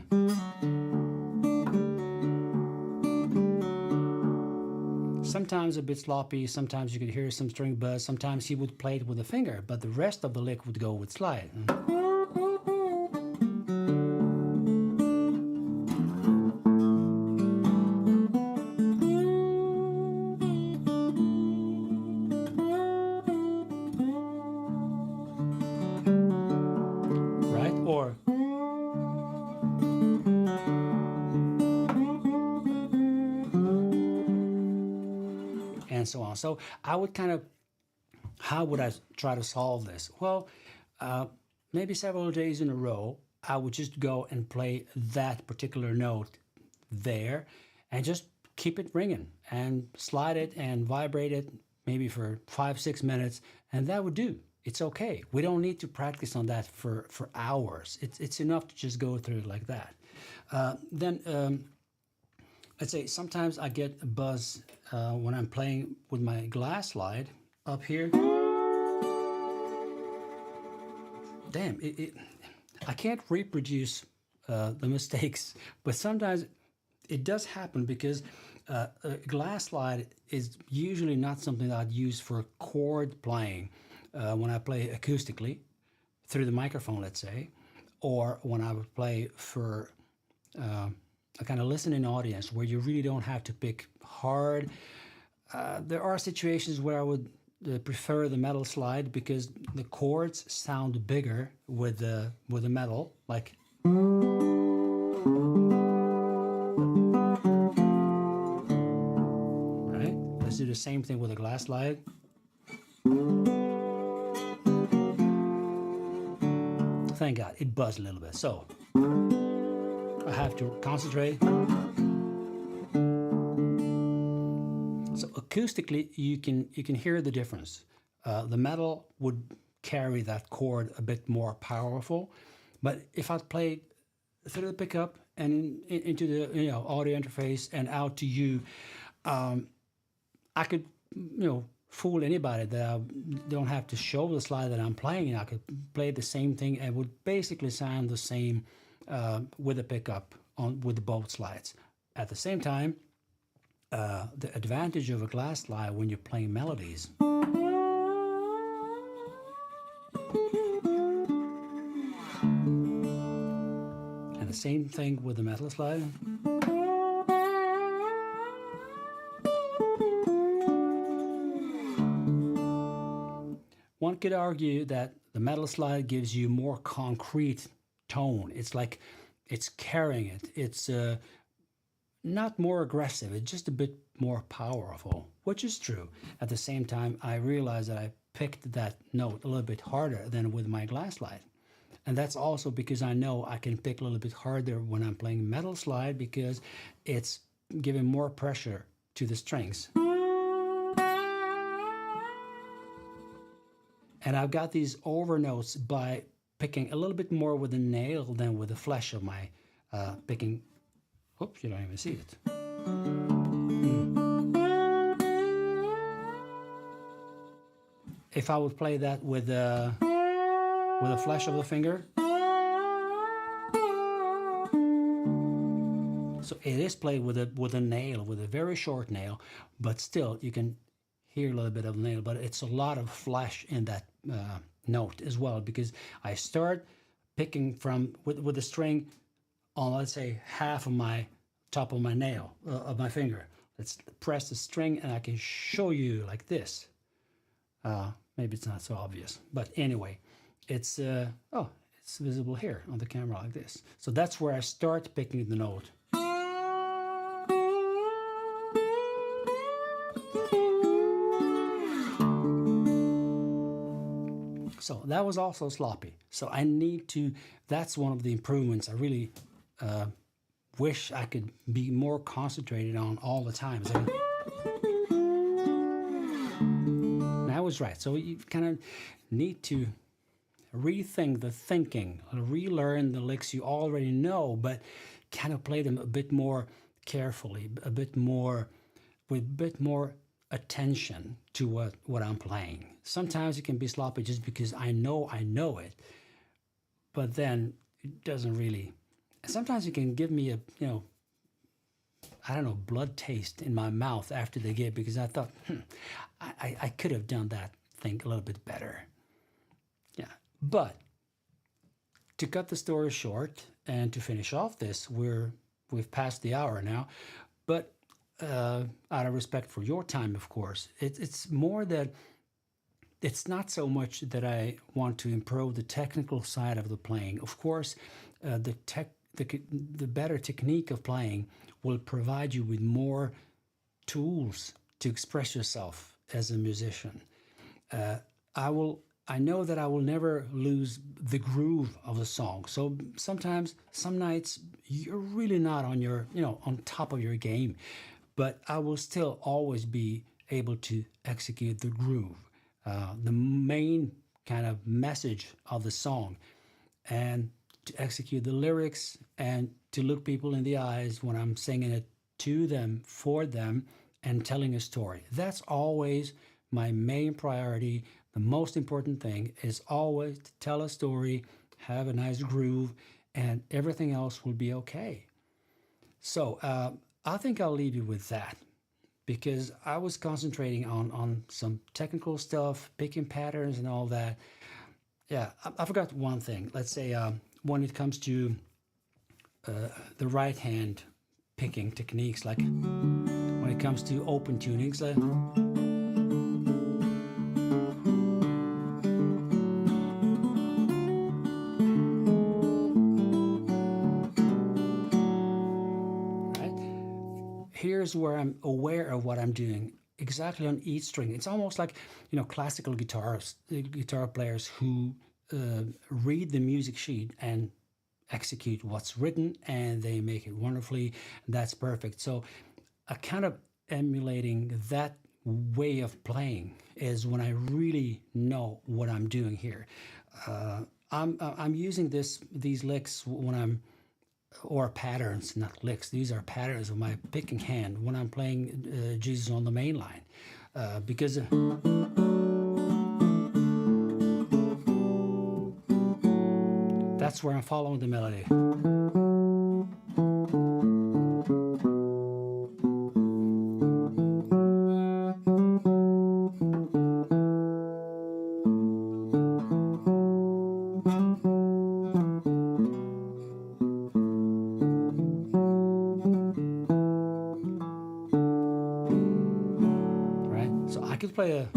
Sometimes a bit sloppy, sometimes you could hear some string buzz, sometimes he would play it with a finger, but the rest of the lick would go with slide. Right? Or and so on. So I would kind of, how would I try to solve this? Well, maybe several days in a row, I would just go and play that particular note there, and just keep it ringing and slide it and vibrate it maybe for 5-6 minutes, and that would do. It's okay. We don't need to practice on that for hours. It's enough to just go through it like that. Then I'd say sometimes I get a buzz when I'm playing with my glass slide up here. Damn, I can't reproduce the mistakes, but sometimes it does happen because a glass slide is usually not something that I'd use for chord playing when I play acoustically through the microphone, let's say, or when I would play for a kind of listening audience where you really don't have to pick hard. There are situations where I would prefer the metal slide because the chords sound bigger with the metal, like. Right? Let's do the same thing with a glass slide. Thank God, it buzzed a little bit. So I have to concentrate. So acoustically, you can hear the difference. The metal would carry that chord a bit more powerful, but if I play through the pickup and into the audio interface and out to you, I could fool anybody that I don't have to show the slide that I'm playing. I could play the same thing and would basically sound the same with the pickup with both slides. At the same time, the advantage of a glass slide when you're playing melodies and the same thing with the metal slide. One could argue that the metal slide gives you more concrete tone. It's like it's carrying it. It's not more aggressive. It's just a bit more powerful, which is true. At the same time, I realized that I picked that note a little bit harder than with my glass slide. And that's also because I know I can pick a little bit harder when I'm playing metal slide because it's giving more pressure to the strings. And I've got these overnotes by picking a little bit more with the nail than with the flesh of my picking. Oops, you don't even see it. If I would play that with the flesh of the finger, so it is played with a nail, with a very short nail, but still you can hear a little bit of the nail, but it's a lot of flesh in that note as well, because I start picking from with the string on, let's say, half of my top of my nail of my finger. Let's press the string and I can show you like this. Maybe it's not so obvious, but anyway, it's it's visible here on the camera like this. So that's where I start picking the note. So that was also sloppy. So I need to, that's one of the improvements I really wish I could be more concentrated on all the time. So, I was right. So you kind of need to rethink the thinking, relearn the licks you already know, but kind of play them a bit more carefully, a bit more, with a bit more attention to what I'm playing. Sometimes it can be sloppy just because I know it, but then it doesn't really. Sometimes it can give me a, I don't know, blood taste in my mouth after the gig because I thought, I could have done that thing a little bit better. Yeah, but to cut the story short and to finish off this, we've passed the hour now, but out of respect for your time, of course, it's more that it's not so much that I want to improve the technical side of the playing. Of course, the better technique of playing will provide you with more tools to express yourself as a musician. I will I know that I will never lose the groove of the song. So sometimes, some nights, you're really not on your, on top of your game, but I will still always be able to execute the groove, the main kind of message of the song, and to execute the lyrics and to look people in the eyes when I'm singing it to them, for them, and telling a story. That's always my main priority. The most important thing is always to tell a story, have a nice groove, and everything else will be okay. So I think I'll leave you with that, because I was concentrating on some technical stuff, picking patterns and all that. Yeah, I forgot one thing. Let's say when it comes to the right hand picking techniques, like when it comes to open tunings, here's where I'm aware of what I'm doing exactly on each string. It's almost like, classical guitar players who read the music sheet and execute what's written, and they make it wonderfully. That's perfect. So a kind of emulating that way of playing is when I really know what I'm doing here. I'm using these licks when I'm, or patterns, not licks. These are patterns of my picking hand when I'm playing Jesus on the main line, because that's where I'm following the melody. I could play a,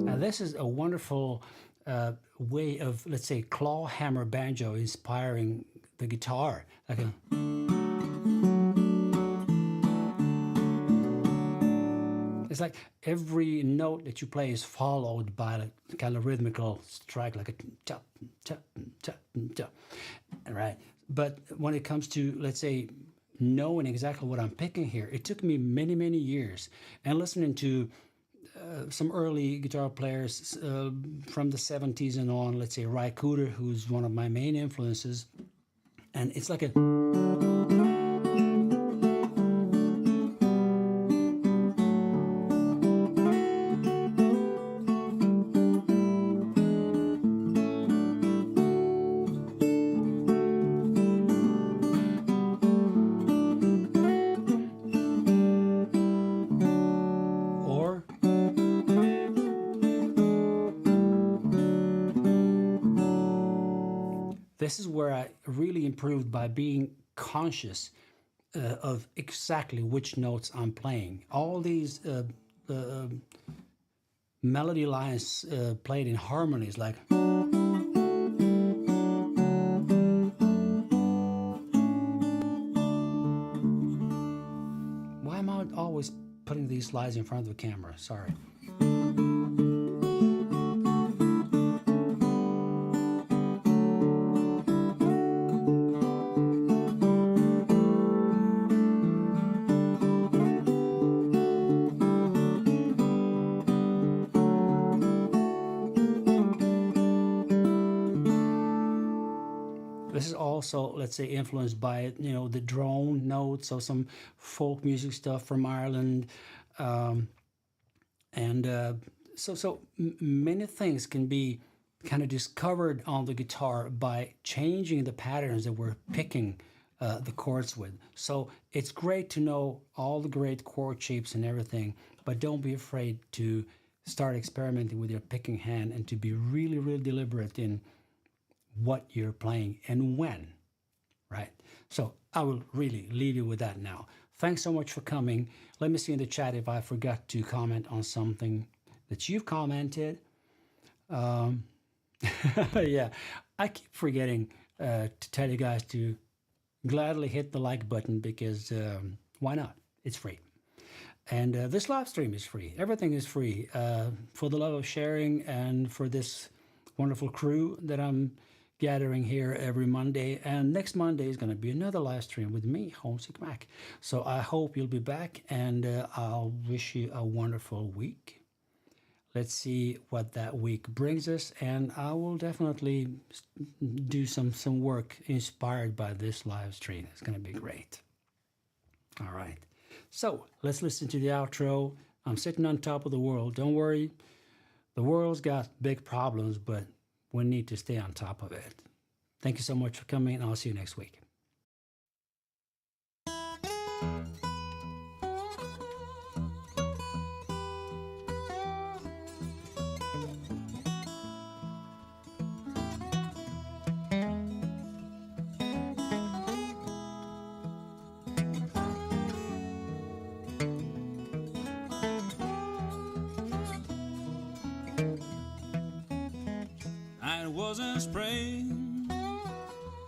now this is a wonderful way of, let's say, claw hammer banjo inspiring the guitar, like a, it's like every note that you play is followed by a kind of rhythmical strike, like a tap, tap, tap, tap, right? But when it comes to, let's say, knowing exactly what I'm picking here, it took me many, many years, and listening to some early guitar players from the 70s and on, let's say Ry Cooder, who's one of my main influences, and it's like a, this is where I really improved by being conscious of exactly which notes I'm playing. All these melody lines played in harmonies, like why am I always putting these slides in front of the camera? Sorry. This is also, let's say, influenced by, the drone notes, so some folk music stuff from Ireland. So many things can be kind of discovered on the guitar by changing the patterns that we're picking the chords with. So it's great to know all the great chord shapes and everything, but don't be afraid to start experimenting with your picking hand and to be really, really deliberate in what you're playing and when, right? So I will really leave you with that now. Thanks so much for coming. Let me see in the chat if I forgot to comment on something that you've commented. Yeah, I keep forgetting to tell you guys to gladly hit the like button because why not? It's free. And this live stream is free. Everything is free for the love of sharing and for this wonderful crew that I'm gathering here every Monday. And next Monday is going to be another live stream with me, Homesick Mac. So I hope you'll be back, and I'll wish you a wonderful week. Let's see what that week brings us, and I will definitely do some work inspired by this live stream. It's going to be great. All right. So let's listen to the outro. I'm sitting on top of the world. Don't worry. The world's got big problems, but we need to stay on top of it. Thank you so much for coming, and I'll see you next week. It was in spring,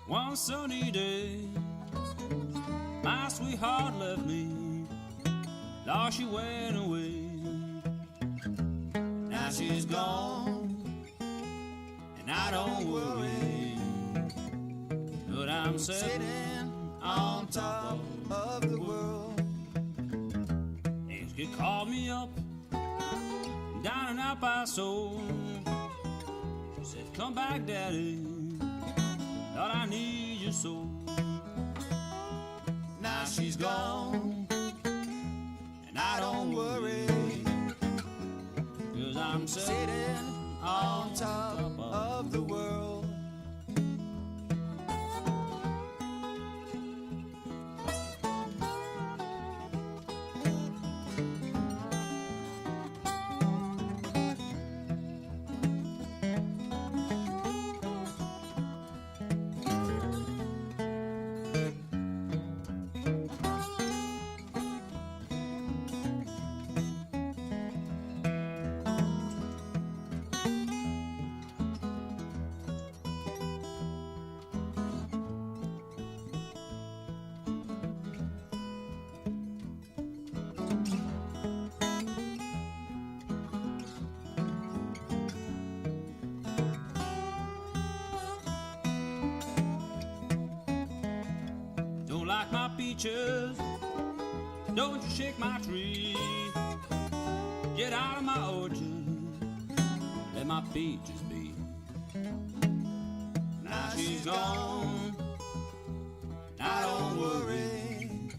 one sunny day. My sweetheart left me, thought she went away. Now she's gone, and I don't worry, but I'm sitting on top of the world. Things could call me up, down and out by soul. Said, come back, Daddy, thought I need you so. Now she's gone, and I don't worry, 'cause I'm sitting on top of the world. Like my peaches, don't you shake my tree. Get out of my orchard, let my peaches be. Now she's gone, I don't worry,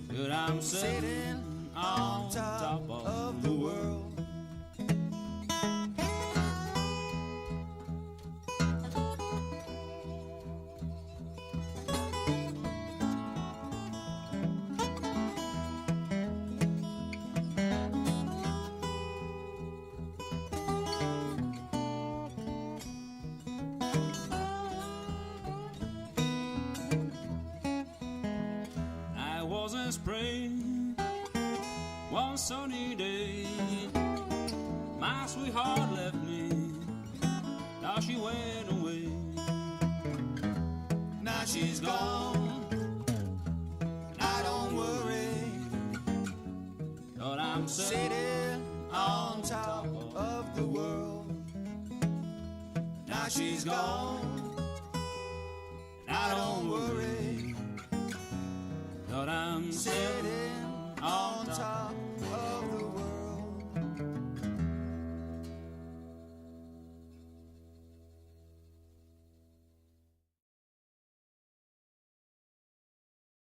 but I'm sitting on top of the world. In spring, one sunny day, my sweetheart left me, now she went away. Now she's gone, I don't worry, but I'm sitting on top of the world. Now she's gone, I don't worry, but I'm sitting on top